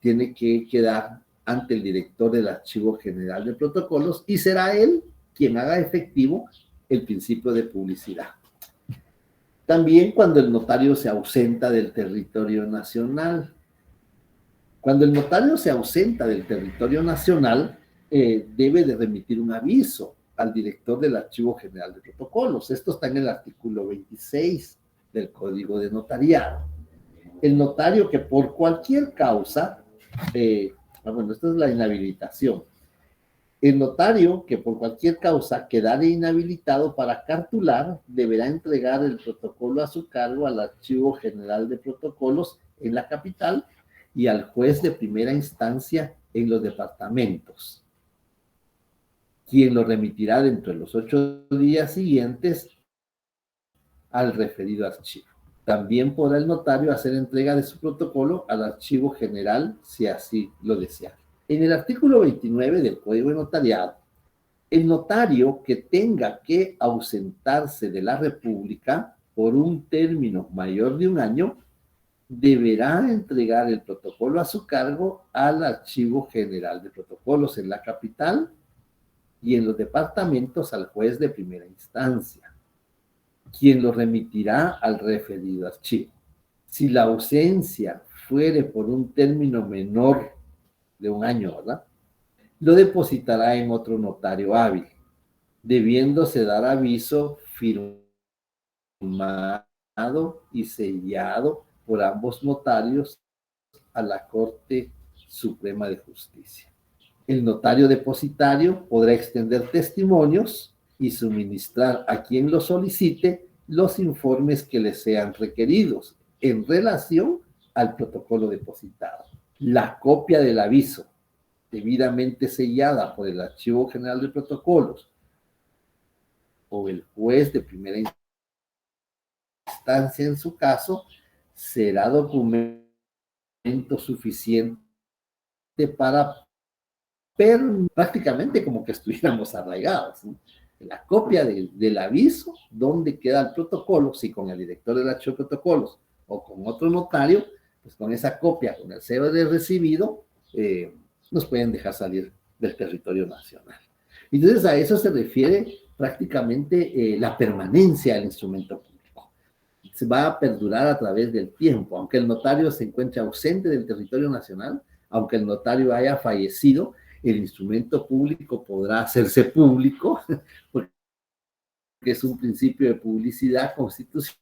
tiene que quedar ante el director del Archivo General de Protocolos, y será él quien haga efectivo el principio de publicidad. También cuando el notario se ausenta del territorio nacional. Cuando el notario se ausenta del territorio nacional, debe de remitir un aviso al director del Archivo General de Protocolos. Esto está en el artículo 26 del Código de Notariado. El notario que por cualquier causa, bueno, esta es la inhabilitación. El notario que por cualquier causa quedare inhabilitado para cartular deberá entregar el protocolo a su cargo al Archivo General de Protocolos en la capital y al juez de primera instancia en los departamentos, quien lo remitirá dentro de los 8 días siguientes al referido archivo. También podrá el notario hacer entrega de su protocolo al Archivo General si así lo desea. En el artículo 29 del Código de Notariado, el notario que tenga que ausentarse de la República por un término mayor de 1 año deberá entregar el protocolo a su cargo al Archivo General de Protocolos en la capital y en los departamentos al juez de primera instancia, quien lo remitirá al referido archivo. Si la ausencia fuere por un término menor de 1 año, ¿verdad?, lo depositará en otro notario hábil, debiéndose dar aviso firmado y sellado por ambos notarios a la Corte Suprema de Justicia. El notario depositario podrá extender testimonios y suministrar a quien lo solicite los informes que le sean requeridos en relación al protocolo depositado. La copia del aviso, debidamente sellada por el Archivo General de Protocolos o el juez de primera instancia en su caso, será documento suficiente para prácticamente como que estuviéramos arraigados, ¿no? La copia del aviso, donde queda el protocolo, si con el director del archivo de protocolos o con otro notario, pues con esa copia, con el sello de recibido, nos pueden dejar salir del territorio nacional. Entonces a eso se refiere prácticamente la permanencia del instrumento público. Se va a perdurar a través del tiempo, aunque el notario se encuentre ausente del territorio nacional, aunque el notario haya fallecido, el instrumento público podrá hacerse público, porque es un principio de publicidad constitucional,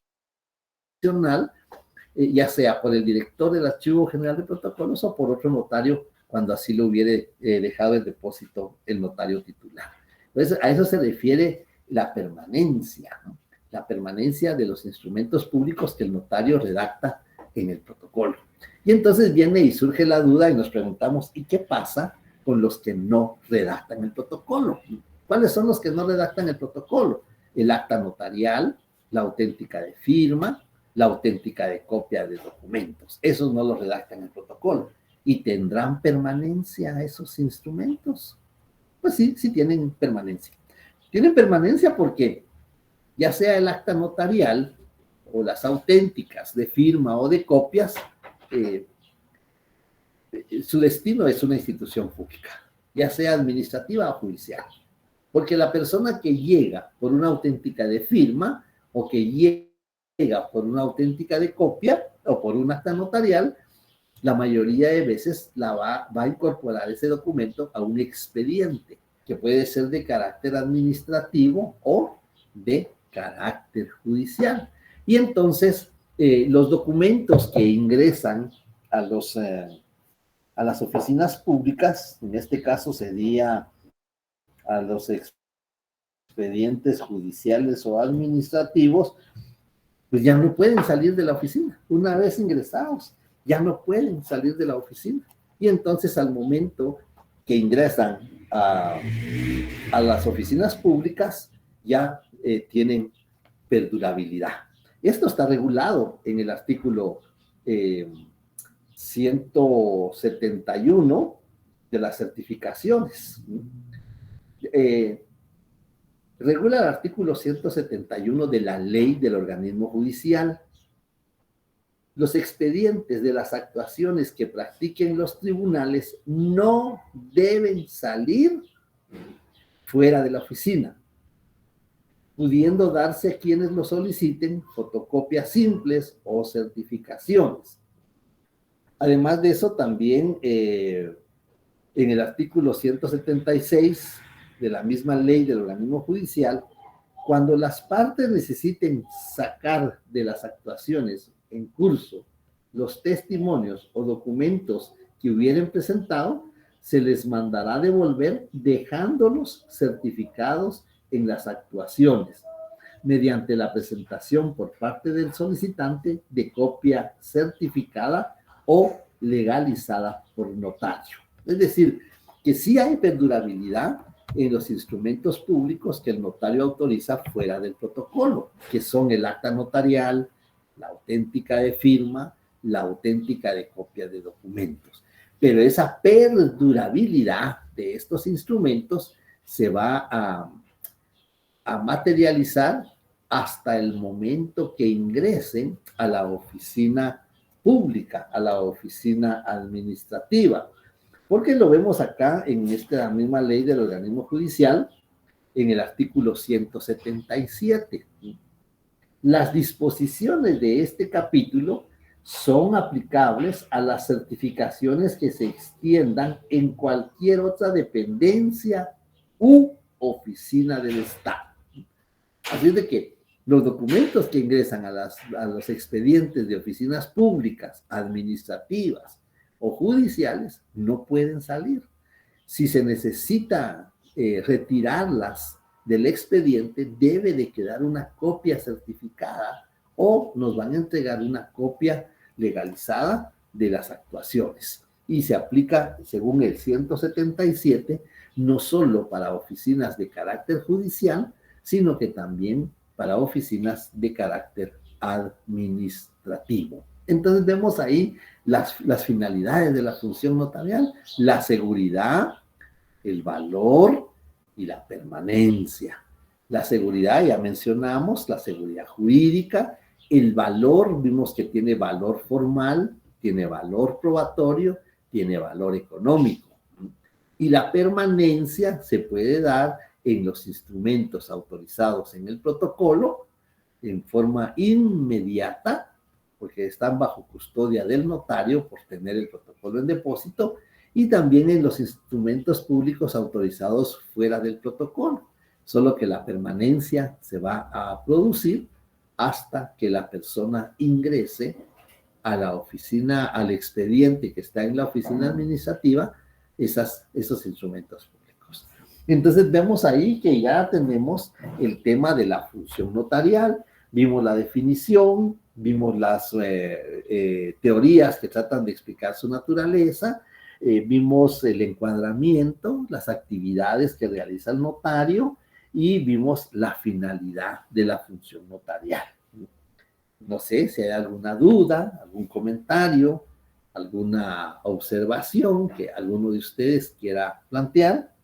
ya sea por el director del Archivo General de Protocolos o por otro notario, cuando así lo hubiere dejado el depósito el notario titular. Entonces, a eso se refiere la permanencia, ¿no? La permanencia de los instrumentos públicos que el notario redacta en el protocolo. Y entonces viene y surge la duda y nos preguntamos, ¿y qué pasa con los que no redactan el protocolo? ¿Cuáles son los que no redactan el protocolo? El acta notarial, la auténtica de firma, la auténtica de copia de documentos. Esos no los redactan el protocolo. ¿Y tendrán permanencia esos instrumentos? Pues sí, sí tienen permanencia. Tienen permanencia porque ya sea el acta notarial o las auténticas de firma o de copias, su destino es una institución pública, ya sea administrativa o judicial. Porque la persona que llega por una auténtica de firma o que llega por una auténtica de copia o por un acta notarial, la mayoría de veces va a incorporar ese documento a un expediente que puede ser de carácter administrativo o de carácter judicial. Y entonces los documentos que ingresan a las oficinas públicas, en este caso sería a los expedientes judiciales o administrativos, pues ya no pueden salir de la oficina. Una vez ingresados, ya no pueden salir de la oficina. Y entonces al momento que ingresan a las oficinas públicas, ya tienen perdurabilidad. Esto está regulado en el artículo 171 de las certificaciones. Regula el artículo 171 de la ley del organismo judicial. Los expedientes de las actuaciones que practiquen los tribunales no deben salir fuera de la oficina. pudiendo darse a quienes lo soliciten fotocopias simples o certificaciones. Además de eso, también en el artículo 176 de la misma ley del organismo judicial, cuando las partes necesiten sacar de las actuaciones en curso los testimonios o documentos que hubieran presentado, se les mandará devolver dejándolos certificados en las actuaciones, mediante la presentación por parte del solicitante de copia certificada o legalizada por notario. Es decir, que sí hay perdurabilidad en los instrumentos públicos que el notario autoriza fuera del protocolo, que son el acta notarial, la auténtica de firma, la auténtica de copia de documentos. Pero esa perdurabilidad de estos instrumentos se va a materializar hasta el momento que ingresen a la oficina pública, a la oficina administrativa. Porque lo vemos acá en esta misma ley del organismo judicial, en el artículo 177. Las disposiciones de este capítulo son aplicables a las certificaciones que se extiendan en cualquier otra dependencia u oficina del Estado. Así es de que los documentos que ingresan a los expedientes de oficinas públicas, administrativas o judiciales no pueden salir. Si se necesita retirarlas del expediente, debe de quedar una copia certificada o nos van a entregar una copia legalizada de las actuaciones. Y se aplica, según el 177, no solo para oficinas de carácter judicial, sino que también para oficinas de carácter administrativo. Entonces vemos ahí las finalidades de la función notarial: la seguridad, el valor y la permanencia. La seguridad, ya mencionamos, la seguridad jurídica. El valor, vimos que tiene valor formal, tiene valor probatorio, tiene valor económico. Y la permanencia se puede dar en los instrumentos autorizados en el protocolo en forma inmediata, porque están bajo custodia del notario por tener el protocolo en depósito, y también en los instrumentos públicos autorizados fuera del protocolo, solo que la permanencia se va a producir hasta que la persona ingrese a la oficina, al expediente que está en la oficina administrativa, esos instrumentos públicos. Entonces vemos ahí que ya tenemos el tema de la función notarial, vimos la definición, vimos las teorías que tratan de explicar su naturaleza, vimos el encuadramiento, las actividades que realiza el notario y vimos la finalidad de la función notarial. No sé si hay alguna duda, algún comentario, alguna observación que alguno de ustedes quiera plantear.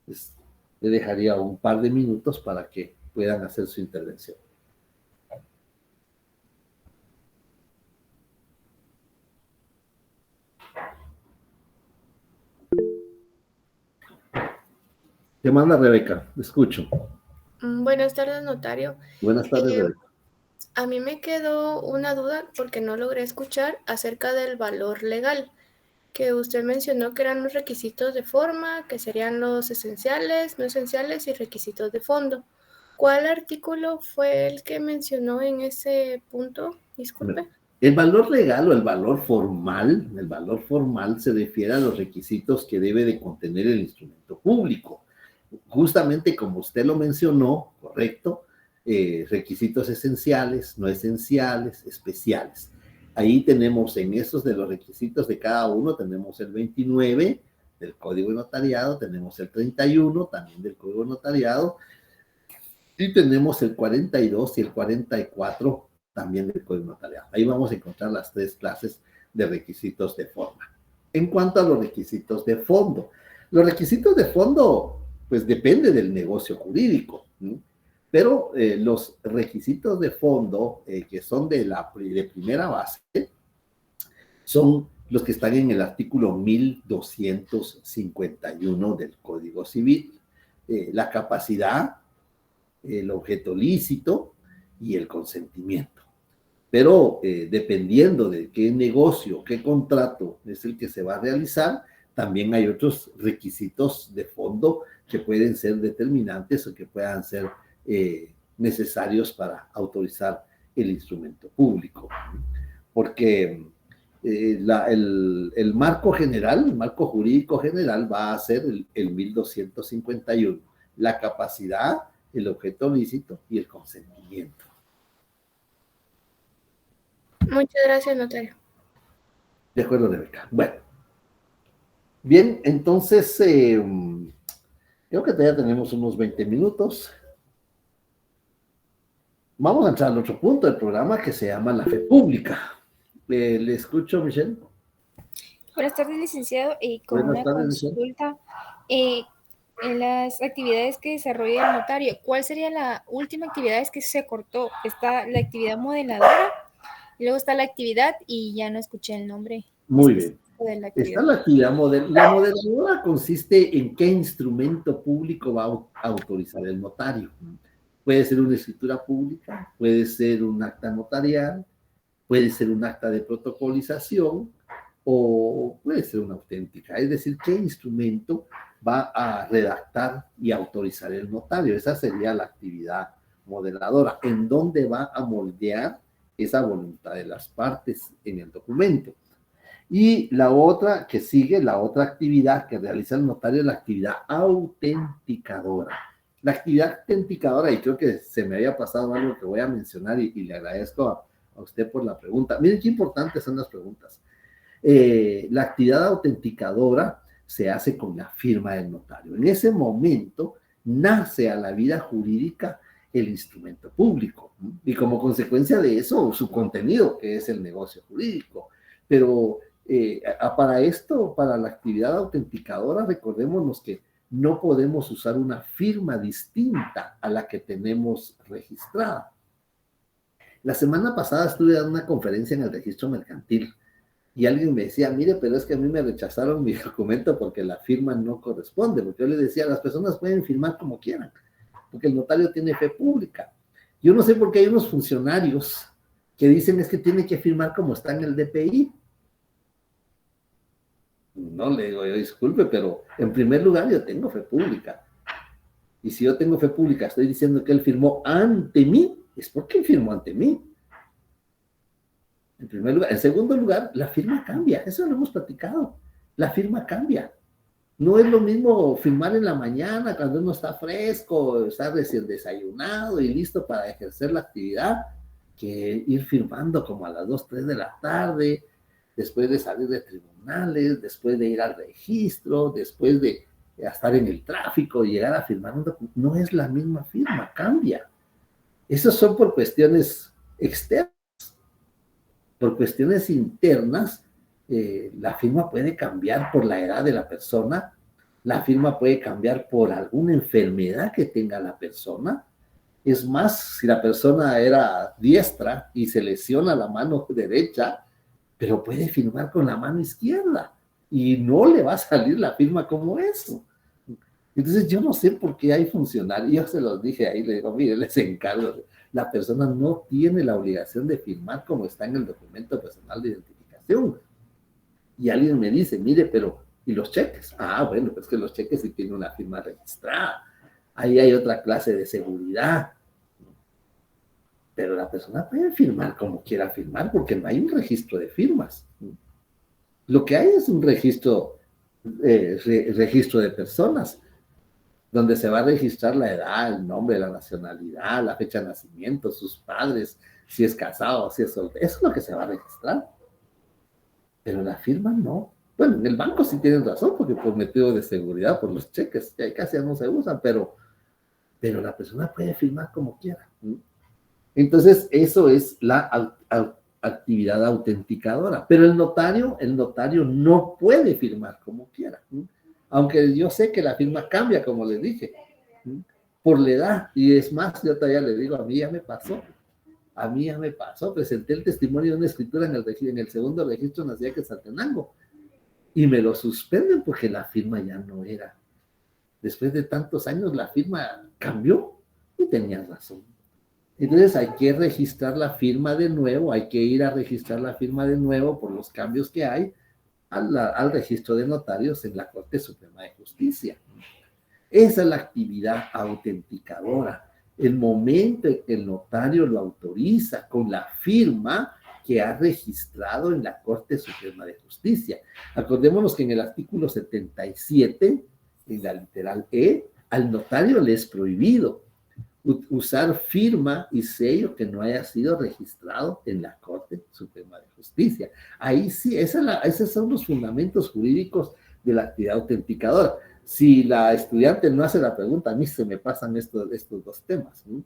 Pues, le dejaría un par de minutos para que puedan hacer su intervención. Te manda Rebeca, escucho. Buenas tardes, notario. Buenas tardes, Rebeca. A mí me quedó una duda porque no logré escuchar acerca del valor legal, que usted mencionó que eran los requisitos de forma, que serían los esenciales, no esenciales y requisitos de fondo. ¿Cuál artículo fue el que mencionó en ese punto? Disculpe. El valor legal o el valor formal se refiere a los requisitos que debe de contener el instrumento público. Justamente como usted lo mencionó, correcto, requisitos esenciales, no esenciales, especiales. Ahí tenemos en esos de los requisitos de cada uno, tenemos el 29 del Código de Notariado, tenemos el 31 también del Código de Notariado, y tenemos el 42 y el 44 también del Código de Notariado. Ahí vamos a encontrar las tres clases de requisitos de forma. En cuanto a los requisitos de fondo, los requisitos de fondo, pues depende del negocio jurídico, ¿no? Pero los requisitos de fondo que son de primera base son los que están en el artículo 1251 del Código Civil. La capacidad, el objeto lícito y el consentimiento. Pero dependiendo de qué negocio, qué contrato es el que se va a realizar, también hay otros requisitos de fondo que pueden ser determinantes o que puedan ser necesarios para autorizar el instrumento público. Porque el marco general, el marco jurídico general va a ser el 1251, la capacidad, el objeto lícito y el consentimiento. Muchas gracias, notario. De acuerdo, Rebeca. Bueno, bien, entonces creo que todavía tenemos unos 20 minutos. Vamos a entrar al otro punto del programa que se llama la fe pública. ¿Le escucho, Michelle? Buenas tardes, licenciado. Con Buenas una tardes, consulta, en las actividades que desarrolla el notario, ¿cuál sería la última actividad que se cortó? Está la actividad modeladora, y luego está la actividad y ya no escuché el nombre. Muy bien. De la Está la actividad la modeladora consiste en qué instrumento público va a autorizar el notario. Puede ser una escritura pública, puede ser un acta notarial, puede ser un acta de protocolización o puede ser una auténtica. Es decir, qué instrumento va a redactar y autorizar el notario. Esa sería la actividad modeladora, en dónde va a moldear esa voluntad de las partes en el documento. Y la otra que sigue, la otra actividad que realiza el notario es la actividad autenticadora. La actividad autenticadora, y creo que se me había pasado algo que voy a mencionar y le agradezco a usted por la pregunta. Miren qué importantes son las preguntas. La actividad autenticadora se hace con la firma del notario. En ese momento nace a la vida jurídica el instrumento público y como consecuencia de eso su contenido, que es el negocio jurídico. Pero para esto, para la actividad autenticadora, recordémonos que no podemos usar una firma distinta a la que tenemos registrada. La semana pasada estuve dando una conferencia en el registro mercantil y alguien me decía, mire, pero es que a mí me rechazaron mi documento porque la firma no corresponde, porque yo le decía, las personas pueden firmar como quieran, porque el notario tiene fe pública. Yo no sé por qué hay unos funcionarios que dicen es que tiene que firmar como está en el DPI. No le digo yo, disculpe, pero en primer lugar yo tengo fe pública. Y si yo tengo fe pública, estoy diciendo que él firmó ante mí, es porque él firmó ante mí. En primer lugar. En segundo lugar, la firma cambia. Eso lo hemos platicado. La firma cambia. No es lo mismo firmar en la mañana cuando uno está fresco, está recién desayunado y listo para ejercer la actividad, que ir firmando como a las 2, 3 de la tarde, después de salir de tribunales, después de ir al registro, después de estar en el tráfico y llegar a firmar un documento. No es la misma firma, cambia. Esos son por cuestiones externas. Por cuestiones internas, la firma puede cambiar por la edad de la persona, la firma puede cambiar por alguna enfermedad que tenga la persona. Es más, si la persona era diestra y se lesiona la mano derecha, pero puede firmar con la mano izquierda y no le va a salir la firma como eso. Entonces yo no sé por qué hay funcionarios, yo se los dije ahí, le digo, mire, les encargo, la persona no tiene la obligación de firmar como está en el documento personal de identificación. Y alguien me dice, mire, pero, ¿y los cheques? Ah, bueno, pues que los cheques sí tienen una firma registrada. Ahí hay otra clase de seguridad. Pero la persona puede firmar como quiera firmar porque no hay un registro de firmas. Lo que hay es un registro de personas, donde se va a registrar la edad, el nombre, la nacionalidad, la fecha de nacimiento, sus padres, si es casado, si es soltero. Eso es lo que se va a registrar. Pero la firma no. Bueno, en el banco sí tienen razón, porque por motivo de seguridad, por los cheques, que casi no se usan, pero la persona puede firmar como quiera. Entonces, eso es la actividad autenticadora. Pero el notario no puede firmar como quiera. Aunque yo sé que la firma cambia, como les dije, por la edad. Y es más, yo todavía le digo, a mí ya me pasó, presenté el testimonio de una escritura en el segundo registro nacional de Quetzaltenango, y me lo suspenden porque la firma ya no era. Después de tantos años, la firma cambió, Y tenías razón. Entonces hay que registrar la firma de nuevo, hay que ir a registrar la firma de nuevo por los cambios que hay al registro de notarios en la Corte Suprema de Justicia. Esa es la actividad autenticadora. El momento en que el notario lo autoriza con la firma que ha registrado en la Corte Suprema de Justicia. Acordémonos que en el artículo 77, en la literal E, al notario le es prohibido usar firma y sello que no haya sido registrado en la Corte Suprema de Justicia. Ahí sí, esos son los fundamentos jurídicos de la actividad autenticadora. Si la estudiante no hace la pregunta, a mí se me pasan estos dos temas, ¿no?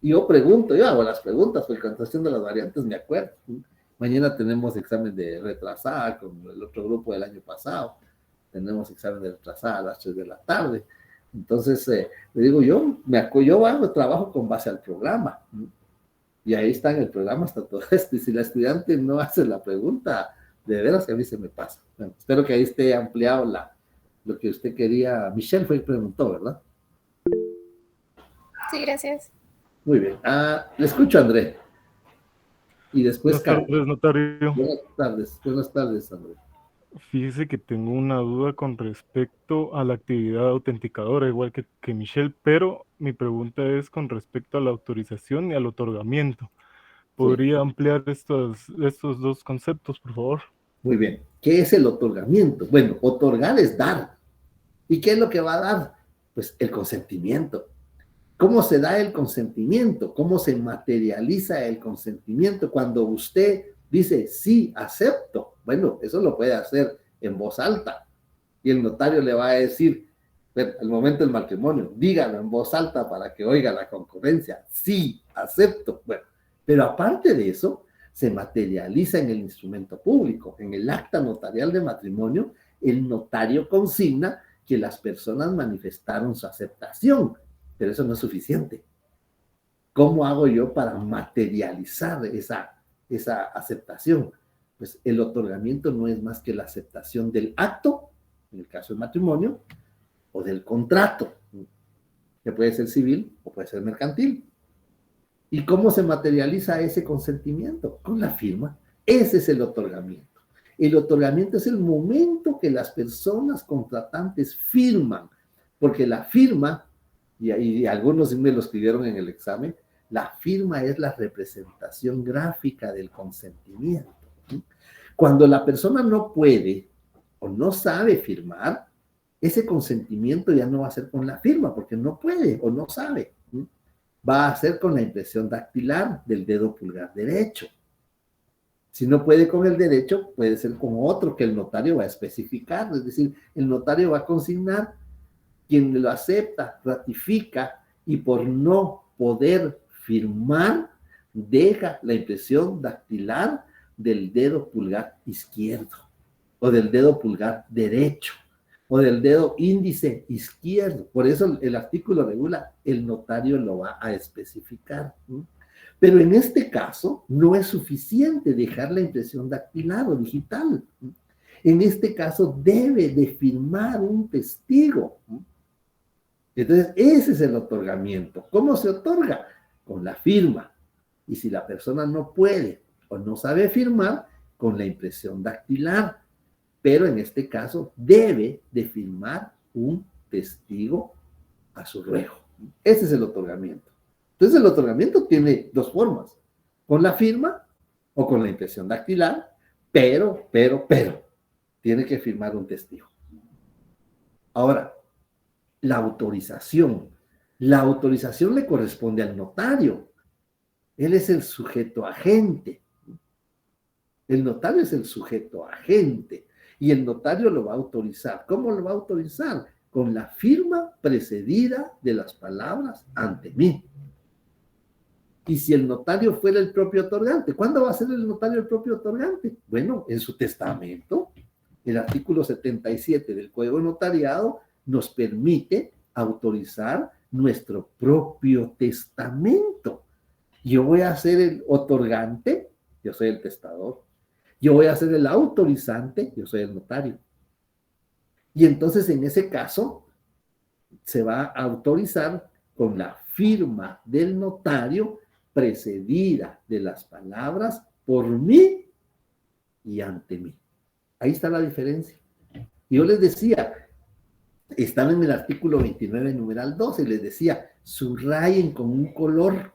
Y yo pregunto, yo hago las preguntas, por contestación de las variantes me acuerdo, ¿no? Mañana tenemos examen de retrasada con el otro grupo del año pasado, tenemos examen de retrasada a las 3 de la tarde. Entonces, le digo, yo trabajo con base al programa, ¿no? Y ahí está en el programa, está todo esto. Y si la estudiante no hace la pregunta, de veras que a mí se me pasa. Bueno, espero que ahí esté ampliado lo que usted quería. Michelle fue y preguntó, ¿verdad? Sí, gracias. Muy bien. Le escucho, André. Y después... Buenas tardes, notario. Buenas tardes, André. Fíjese que tengo una duda con respecto a la actividad autenticadora, igual que Michelle, pero mi pregunta es con respecto a la autorización y al otorgamiento. ¿Podría ampliar estos dos conceptos, por favor? Muy bien. ¿Qué es el otorgamiento? Bueno, otorgar es dar. ¿Y qué es lo que va a dar? Pues el consentimiento. ¿Cómo se da el consentimiento? ¿Cómo se materializa el consentimiento? Cuando usted dice, sí, acepto. Bueno, eso lo puede hacer en voz alta. Y el notario le va a decir, al momento del matrimonio, dígalo en voz alta para que oiga la concurrencia. Sí, acepto. Bueno, pero aparte de eso, se materializa en el instrumento público. En el acta notarial de matrimonio, el notario consigna que las personas manifestaron su aceptación, pero eso no es suficiente. ¿Cómo hago yo para materializar esa aceptación? Pues el otorgamiento no es más que la aceptación del acto, en el caso del matrimonio, o del contrato, que puede ser civil o puede ser mercantil. ¿Y cómo se materializa ese consentimiento? Con la firma. Ese es el otorgamiento. El otorgamiento es el momento que las personas contratantes firman, porque la firma, y algunos me lo escribieron en el examen, la firma es la representación gráfica del consentimiento. Cuando la persona no puede o no sabe firmar, ese consentimiento ya no va a ser con la firma, porque no puede o no sabe. Va a ser con la impresión dactilar del dedo pulgar derecho. Si no puede con el derecho, puede ser con otro que el notario va a especificar. Es decir, el notario va a consignar, quien lo acepta, ratifica, y por no poder firmar, deja la impresión dactilar del dedo pulgar izquierdo, o del dedo pulgar derecho, o del dedo índice izquierdo. Por eso el artículo regula, el notario lo va a especificar. Pero en este caso no es suficiente dejar la impresión dactilar o digital. En este caso debe de firmar un testigo. Entonces ese es el otorgamiento. ¿Cómo se otorga? Con la firma. Y si la persona no puede o no sabe firmar, con la impresión dactilar. Pero en este caso debe de firmar un testigo a su ruego. Ese es el otorgamiento. Entonces el otorgamiento tiene dos formas, con la firma o con la impresión dactilar, pero, tiene que firmar un testigo. Ahora, la autorización le corresponde al notario. Él es el sujeto agente. El notario es el sujeto agente y el notario lo va a autorizar. ¿Cómo lo va a autorizar? Con la firma precedida de las palabras ante mí. Y si el notario fuera el propio otorgante, ¿cuándo va a ser el notario el propio otorgante? Bueno, en su testamento. El artículo 77 del Código Notariado nos permite autorizar nuestro propio testamento. Yo voy a ser el otorgante, yo soy el testador. Yo voy a ser el autorizante, yo soy el notario. Y entonces en ese caso se va a autorizar con la firma del notario precedida de las palabras por mí y ante mí. Ahí está la diferencia. Yo les decía, están en el artículo 29, numeral 12, les decía, subrayen con un color,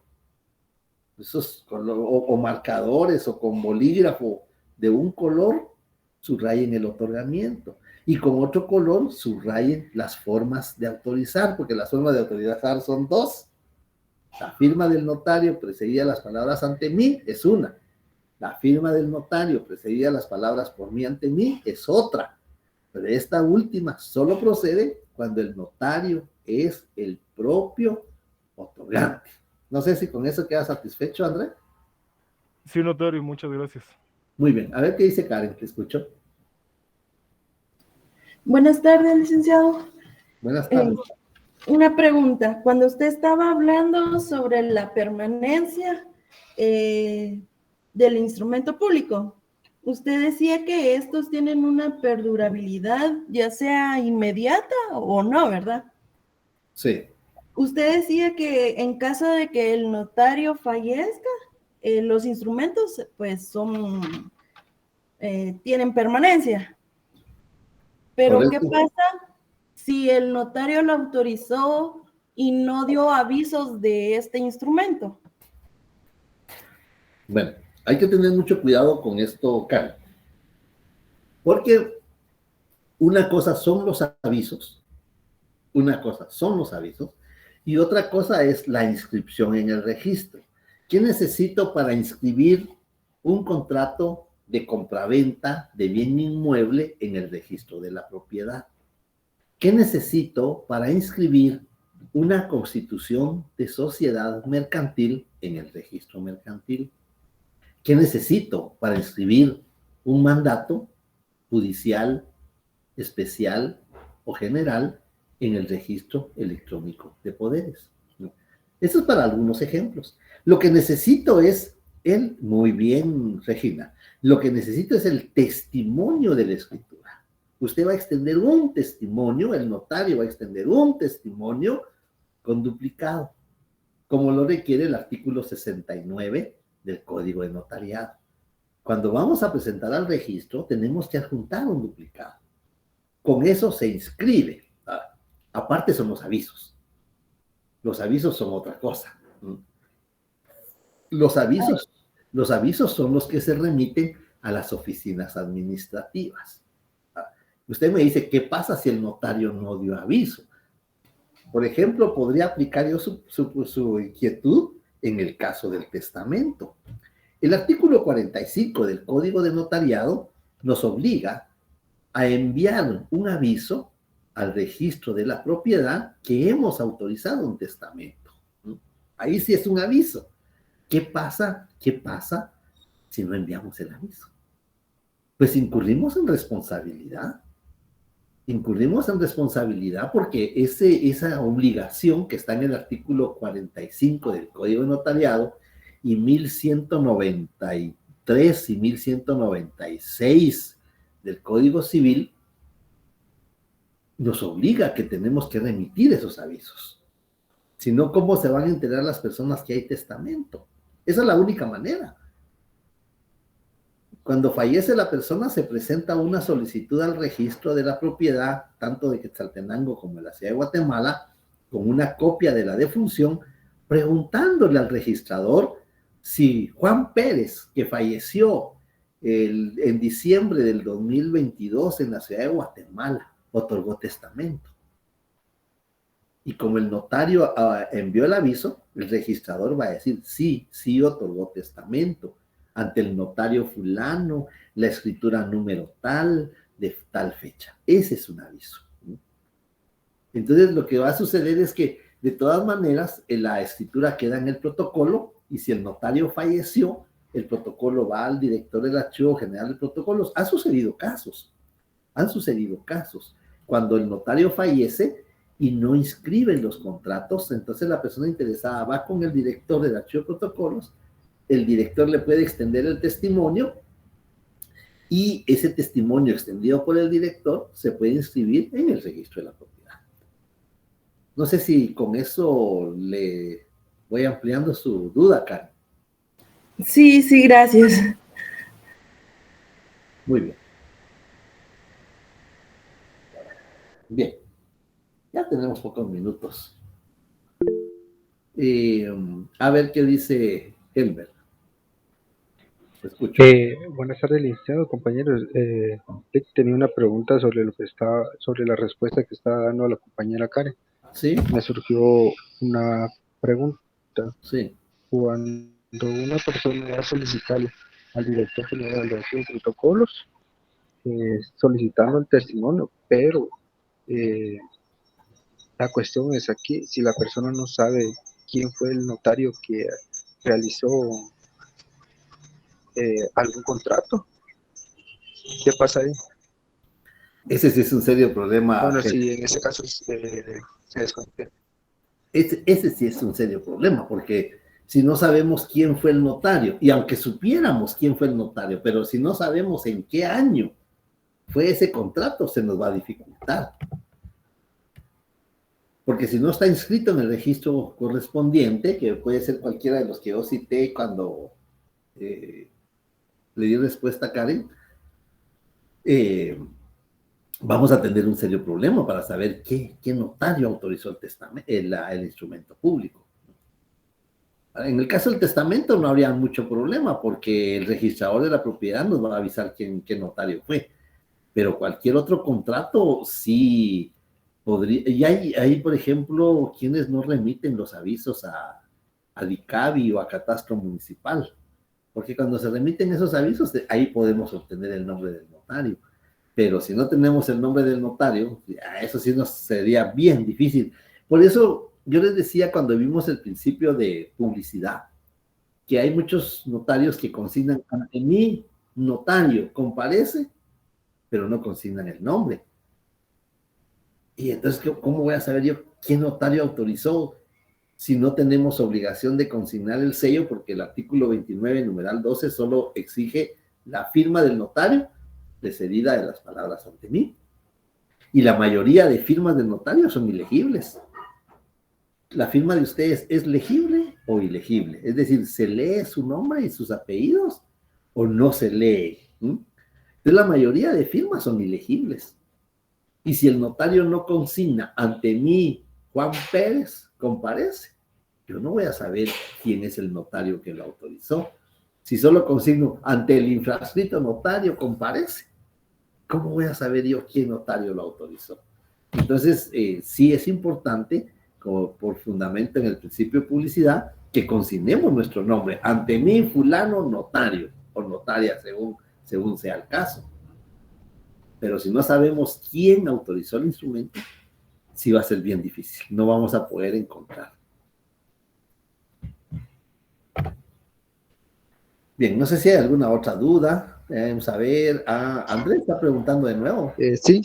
esos o marcadores o con bolígrafo de un color, subrayen el otorgamiento. Y con otro color, subrayen las formas de autorizar, porque las formas de autorizar son dos. La firma del notario precedida de las palabras ante mí es una. La firma del notario precedida de las palabras por mí ante mí es otra. Pero esta última solo procede cuando el notario es el propio otorgante. No sé si con eso queda satisfecho, André. Sí, notario, muchas gracias. Muy bien. A ver qué dice Karen, que escucho. Buenas tardes, licenciado. Buenas tardes. Una pregunta. Cuando usted estaba hablando sobre la permanencia del instrumento público, usted decía que estos tienen una perdurabilidad, ya sea inmediata o no, ¿verdad? Sí. Usted decía que en caso de que el notario fallezca, los instrumentos pues tienen permanencia. Pero Correcto. ¿qué pasa si el notario lo autorizó y no dio avisos de este instrumento? Bueno, hay que tener mucho cuidado con esto, Karen. Porque una cosa son los avisos, y otra cosa es la inscripción en el registro. ¿Qué necesito para inscribir un contrato de compraventa de bien inmueble en el registro de la propiedad? ¿Qué necesito para inscribir una constitución de sociedad mercantil en el registro mercantil? ¿Qué necesito para inscribir un mandato judicial, especial o general en el registro electrónico de poderes? Eso es para algunos ejemplos. Lo que necesito es muy bien, Regina, lo que necesito es el testimonio de la escritura. Usted va a extender un testimonio, el notario va a extender un testimonio con duplicado, como lo requiere el artículo 69 del Código de Notariado. Cuando vamos a presentar al registro, tenemos que adjuntar un duplicado. Con eso se inscribe. Aparte son los avisos. Los avisos son otra cosa. Los avisos son los que se remiten a las oficinas administrativas. Usted me dice, ¿qué pasa si el notario no dio aviso? Por ejemplo, podría aplicar yo su inquietud en el caso del testamento. El artículo 45 del Código de Notariado nos obliga a enviar un aviso al registro de la propiedad que hemos autorizado un testamento. Ahí sí es un aviso. ¿Qué pasa si no enviamos el aviso? Pues incurrimos en responsabilidad. Porque esa obligación que está en el artículo 45 del Código de Notariado y 1193 y 1196 del Código Civil nos obliga a que tenemos que remitir esos avisos. Si no, ¿cómo se van a enterar las personas que hay testamento? Esa es la única manera. Cuando fallece la persona, se presenta una solicitud al registro de la propiedad, tanto de Quetzaltenango como de la ciudad de Guatemala, con una copia de la defunción, preguntándole al registrador si Juan Pérez, que falleció en diciembre del 2022 en la ciudad de Guatemala, otorgó testamento. Y como el notario envió el aviso, el registrador va a decir, sí otorgó testamento, ante el notario fulano, la escritura número tal, de tal fecha. Ese es un aviso. Entonces, lo que va a suceder es que, de todas maneras, la escritura queda en el protocolo, y si el notario falleció, el protocolo va al director del Archivo General de Protocolos. Han sucedido casos. Cuando el notario fallece y no inscriben los contratos, entonces la persona interesada va con el director del Archivo de Protocolos, el director le puede extender el testimonio y ese testimonio extendido por el director se puede inscribir en el registro de la propiedad. No sé si con eso le voy ampliando su duda, Karen. Sí, sí, gracias. Muy bien. Bien, ya tenemos pocos minutos. A ver qué dice Helmer. Te escucho. Buenas tardes, licenciado, compañeros. Tenía una pregunta sobre sobre la respuesta que estaba dando a la compañera Karen. Sí, Me surgió una pregunta. sí. Cuando una persona va a solicitar al director general de los protocolos, solicitando el testimonio, pero la cuestión es aquí, si la persona no sabe quién fue el notario que realizó algún contrato, ¿qué pasa ahí? Ese sí es un serio problema, Bueno, Helmer. sí, en ese caso se descontinuó. Ese sí es un serio problema, porque si no sabemos quién fue el notario, y aunque supiéramos quién fue el notario, pero si no sabemos en qué año fue ese contrato, se nos va a dificultar. Porque si no está inscrito en el registro correspondiente, que puede ser cualquiera de los que yo cité cuando le di respuesta a Karen, vamos a tener un serio problema para saber qué notario autorizó el testamento, el instrumento público. En el caso del testamento no habría mucho problema porque el registrador de la propiedad nos va a avisar qué notario fue. Pero cualquier otro contrato sí podría. Y hay, por ejemplo, quienes no remiten los avisos a DICABI o a Catastro Municipal. Porque cuando se remiten esos avisos, ahí podemos obtener el nombre del notario. Pero si no tenemos el nombre del notario, eso sí nos sería bien difícil. Por eso yo les decía cuando vimos el principio de publicidad, que hay muchos notarios que consignan ante mí, notario, comparece, pero no consignan el nombre. Y entonces, ¿cómo voy a saber yo qué notario autorizó si no tenemos obligación de consignar el sello? Porque el artículo 29, numeral 12, solo exige la firma del notario precedida de las palabras ante mí. Y la mayoría de firmas del notario son ilegibles. ¿La firma de ustedes es legible o ilegible? Es decir, ¿se lee su nombre y sus apellidos o no se lee? Entonces, la mayoría de firmas son ilegibles. Y si el notario no consigna ante mí, Juan Pérez, comparece, yo no voy a saber quién es el notario que lo autorizó. Si solo consigno ante el infrascrito notario, comparece, ¿cómo voy a saber yo quién notario lo autorizó? Entonces, sí es importante, como por fundamento en el principio de publicidad, que consignemos nuestro nombre ante mí, fulano, notario o notaria, según sea el caso. Pero si no sabemos quién autorizó el instrumento, sí va a ser bien difícil. No vamos a poder encontrar. Bien, no sé si hay alguna otra duda. Vamos a ver. Andrés está preguntando de nuevo. Sí.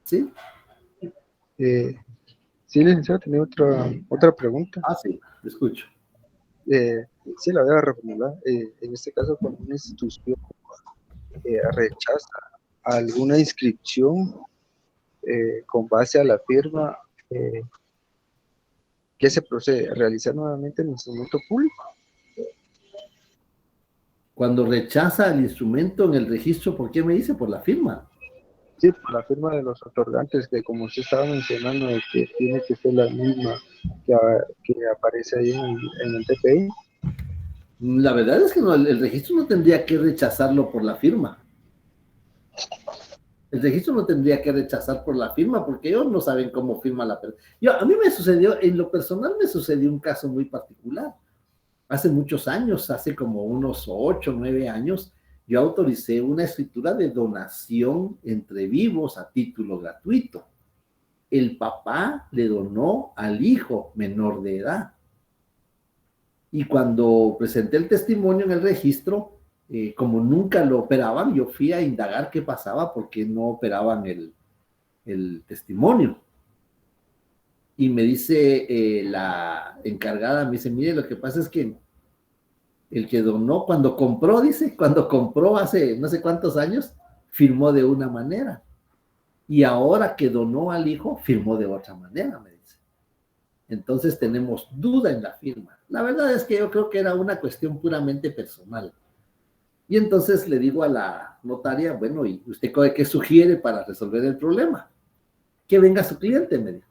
¿Sí? Sí, licenciado, tenía otra pregunta. Sí, te escucho. Sí, la voy a reformular. En este caso, cuando una institución rechaza alguna inscripción con base a la firma, ¿qué se procede? ¿Realizar nuevamente el instrumento público? Cuando rechaza el instrumento en el registro, ¿por qué me dice? Por la firma. Sí, por la firma de los otorgantes, que como usted estaba mencionando, que tiene que ser la misma que aparece ahí en el TPI. La verdad es que no, el registro no tendría que rechazarlo por la firma. El registro no tendría que rechazar por la firma porque ellos no saben cómo firma la persona. A mí me sucedió, en lo personal me sucedió un caso muy particular. Hace muchos años, hace como unos 8 o 9 años, yo autoricé una escritura de donación entre vivos a título gratuito. El papá le donó al hijo menor de edad. Y cuando presenté el testimonio en el registro, como nunca lo operaban, yo fui a indagar qué pasaba, porque no operaban el testimonio. Y me dice la encargada, me dice, mire, lo que pasa es que el que donó, cuando compró hace no sé cuántos años, firmó de una manera. Y ahora que donó al hijo, firmó de otra manera, me dice. Entonces tenemos duda en la firma. La verdad es que yo creo que era una cuestión puramente personal. Y entonces le digo a la notaria, bueno, ¿y usted qué sugiere para resolver el problema? Que venga su cliente, me dijo.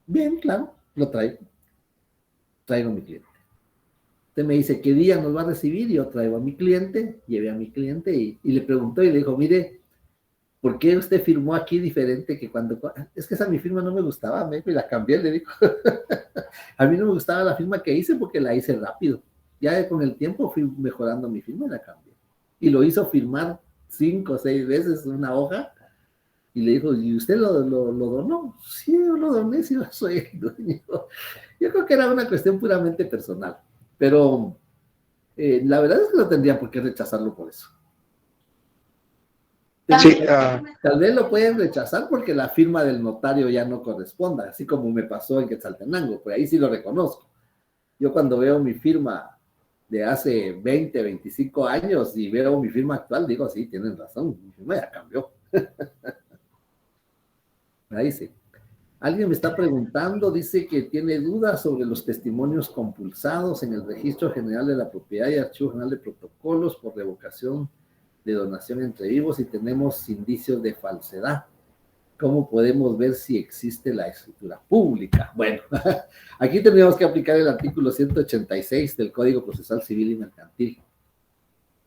Bien, claro, lo traigo. Traigo a mi cliente. Usted me dice, ¿qué día nos va a recibir? Yo traigo a mi cliente, llevé a mi cliente y le preguntó y le dijo, mire, ¿por qué usted firmó aquí diferente que cuando... Es que esa mi firma no me gustaba, me la cambié, le dijo. A mí no me gustaba la firma que hice porque la hice rápido. Ya con el tiempo fui mejorando mi firma y la cambié. Y lo hizo firmar 5 o 6 veces una hoja y le dijo, ¿y usted lo donó? Sí, yo lo doné, sí, yo soy el dueño. Yo creo que era una cuestión puramente personal, pero la verdad es que no tendrían por qué rechazarlo por eso. Sí, Tal vez lo pueden rechazar porque la firma del notario ya no corresponda, así como me pasó en Quetzaltenango, pues ahí sí lo reconozco. Yo cuando veo mi firma de hace 20, 25 años y veo mi firma actual, digo, sí, tienen razón, mi firma ya cambió. Ahí sí. Alguien me está preguntando, dice que tiene dudas sobre los testimonios compulsados en el Registro General de la Propiedad y Archivo General de Protocolos por revocación de donación entre vivos y tenemos indicios de falsedad. ¿Cómo podemos ver si existe la escritura pública? Bueno, aquí tendríamos que aplicar el artículo 186 del Código Procesal Civil y Mercantil.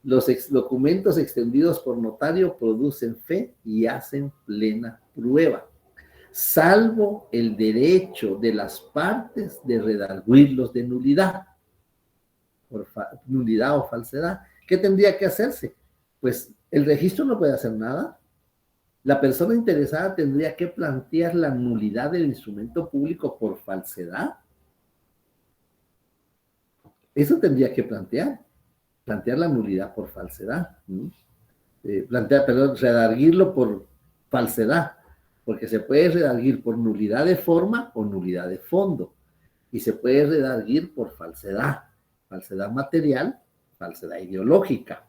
Los documentos extendidos por notario producen fe y hacen plena prueba, salvo el derecho de las partes de redarguirlos de nulidad, por nulidad o falsedad. ¿Qué tendría que hacerse? Pues el registro no puede hacer nada. La persona interesada tendría que plantear la nulidad del instrumento público por falsedad. Eso tendría que plantear la nulidad por falsedad. Redarguirlo por falsedad, porque se puede redarguir por nulidad de forma o nulidad de fondo, y se puede redarguir por falsedad material, falsedad ideológica.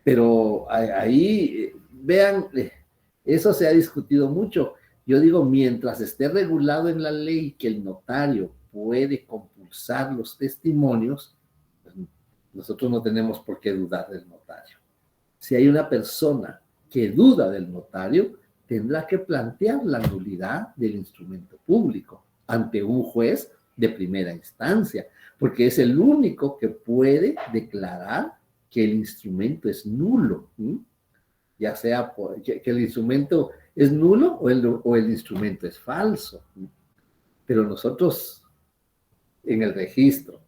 Pero ahí, vean, eso se ha discutido mucho. Yo digo, mientras esté regulado en la ley que el notario puede compulsar los testimonios, pues nosotros no tenemos por qué dudar del notario. Si hay una persona que duda del notario, tendrá que plantear la nulidad del instrumento público ante un juez de primera instancia, porque es el único que puede declarar que el instrumento es nulo, ya sea que el instrumento es nulo o el instrumento es falso. Pero nosotros, en el registro,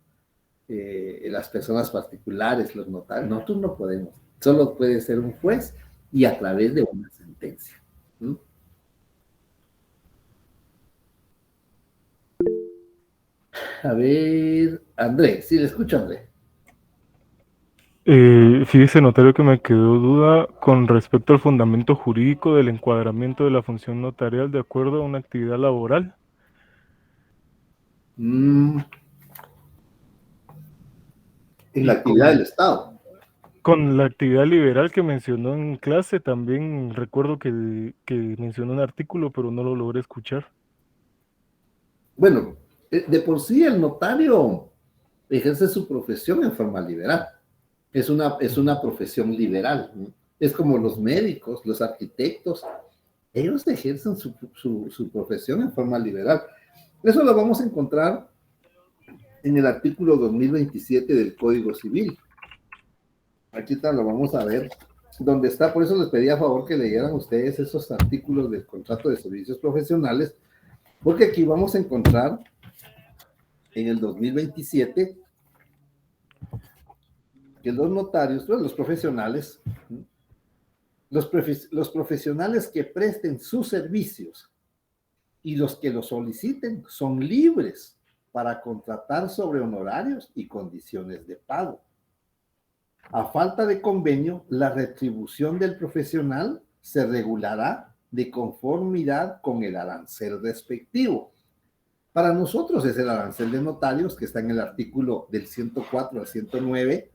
las personas particulares, los notarios, nosotros no podemos, solo puede ser un juez y a través de una sentencia. A ver, André, sí, le escucho, André. Fíjese, notario, que me quedó duda con respecto al fundamento jurídico del encuadramiento de la función notarial de acuerdo a una actividad laboral. En la actividad del Estado. Con la actividad liberal que mencionó en clase, también recuerdo que mencionó un artículo, pero no lo logré escuchar. Bueno, de por sí el notario ejerce su profesión en forma liberal. Es una profesión liberal, ¿no? Es como los médicos, los arquitectos, ellos ejercen su profesión en forma liberal. Eso lo vamos a encontrar en el artículo 2027 del Código Civil. Aquí está, lo vamos a ver, donde está. Por eso les pedí a favor que leyeran ustedes esos artículos del contrato de servicios profesionales, porque aquí vamos a encontrar en el 2027 que los notarios, los profesionales, los profesionales que presten sus servicios y los que los soliciten son libres para contratar sobre honorarios y condiciones de pago. A falta de convenio, la retribución del profesional se regulará de conformidad con el arancel respectivo. Para nosotros es el arancel de notarios que está en el artículo del 104 al 109,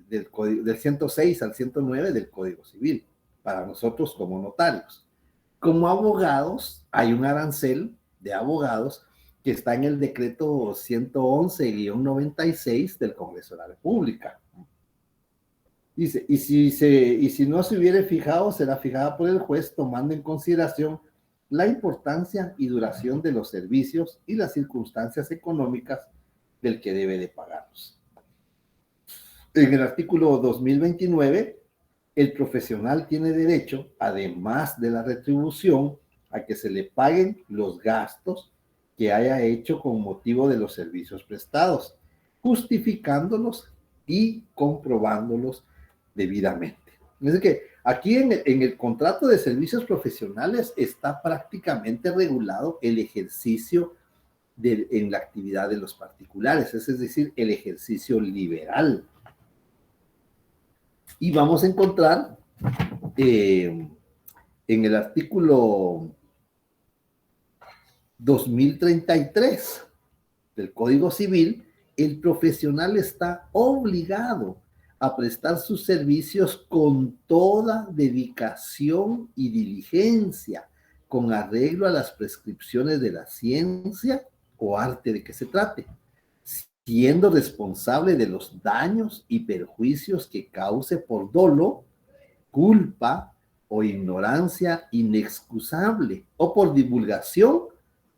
del 106 al 109 del Código Civil, para nosotros como notarios. Como abogados hay un arancel de Abogados, que está en el decreto 111-96 del Congreso de la República. Dice, y si no se hubiera fijado, será fijada por el juez tomando en consideración la importancia y duración de los servicios y las circunstancias económicas del que debe de pagarlos. En el artículo 2029, el profesional tiene derecho, además de la retribución, a que se le paguen los gastos que haya hecho con motivo de los servicios prestados, justificándolos y comprobándolos debidamente. Es decir, que aquí en el contrato de servicios profesionales está prácticamente regulado el ejercicio en la actividad de los particulares, es decir, el ejercicio liberal. Y vamos a encontrar en el artículo 2033 del Código Civil, el profesional está obligado a prestar sus servicios con toda dedicación y diligencia, con arreglo a las prescripciones de la ciencia o arte de que se trate, siendo responsable de los daños y perjuicios que cause por dolo, culpa o ignorancia inexcusable o por divulgación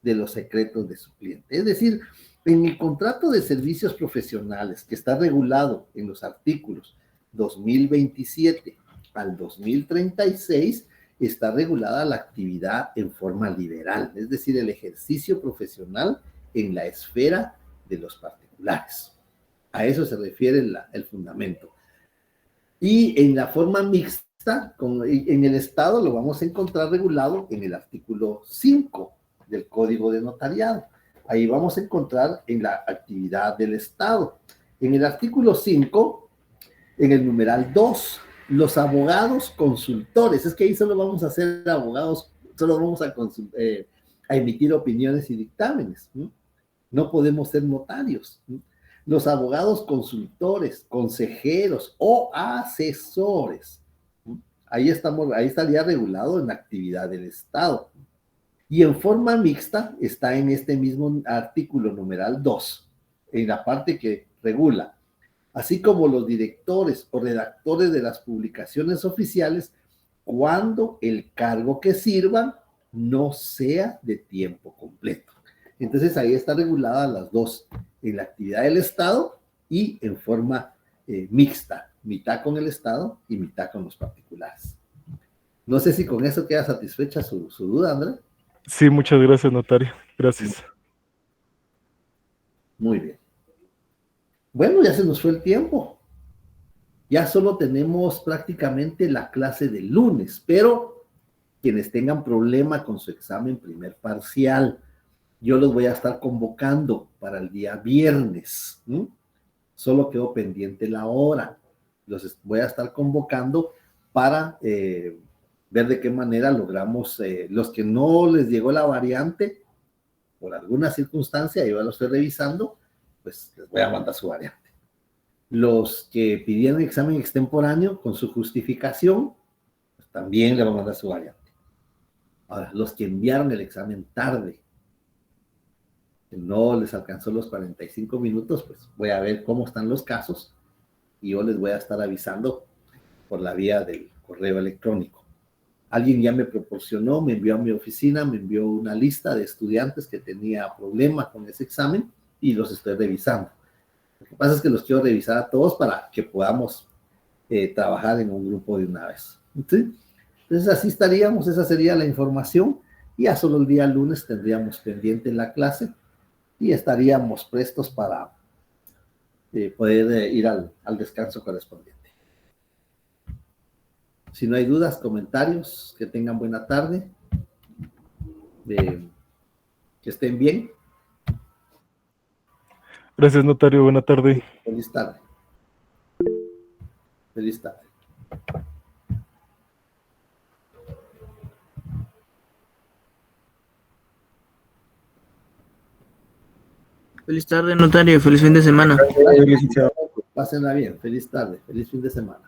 de los secretos de su cliente. Es decir, en el contrato de servicios profesionales que está regulado en los artículos 2027 al 2036, está regulada la actividad en forma liberal, es decir, el ejercicio profesional en la esfera de los particulares. A eso se refiere el fundamento. Y en la forma mixta, en el Estado lo vamos a encontrar regulado en el artículo 5 del Código de Notariado. Ahí vamos a encontrar en la actividad del Estado. En el artículo 5, en el numeral 2, los abogados consultores, es que ahí solo vamos a hacer abogados, solo vamos a emitir opiniones y dictámenes, ¿no? No podemos ser notarios, ¿no? Los abogados consultores, consejeros o asesores, ¿no? Ahí estaría regulado en la actividad del Estado. Y en forma mixta está en este mismo artículo numeral 2, en la parte que regula, así como los directores o redactores de las publicaciones oficiales, cuando el cargo que sirvan no sea de tiempo completo. Entonces ahí está regulada las dos, en la actividad del Estado y en forma mixta, mitad con el Estado y mitad con los particulares. No sé si con eso queda satisfecha su duda, Andrés. Sí, muchas gracias, notario. Gracias. Muy bien. Bueno, ya se nos fue el tiempo. Ya solo tenemos prácticamente la clase del lunes, pero quienes tengan problema con su examen primer parcial, yo los voy a estar convocando para el día viernes. Solo quedó pendiente la hora. Los voy a estar convocando para ver de qué manera logramos, los que no les llegó la variante, por alguna circunstancia, yo ya lo estoy revisando, pues les voy a mandar su variante. Los que pidieron examen extemporáneo con su justificación, pues también le voy a mandar su variante. Ahora, los que enviaron el examen tarde, que no les alcanzó los 45 minutos, pues voy a ver cómo están los casos y yo les voy a estar avisando por la vía del correo electrónico. Alguien ya me proporcionó, me envió a mi oficina, me envió una lista de estudiantes que tenía problemas con ese examen y los estoy revisando. Lo que pasa es que los quiero revisar a todos para que podamos trabajar en un grupo de una vez. ¿Sí? Entonces así estaríamos, esa sería la información. Y ya solo el día lunes tendríamos pendiente la clase y estaríamos prestos para poder ir al descanso correspondiente. Si no hay dudas, comentarios, que tengan buena tarde, que estén bien. Gracias, notario. Buena tarde. Feliz tarde. Feliz tarde. Feliz tarde, notario. Feliz fin de semana. Pásenla bien. Feliz tarde. Feliz fin de semana.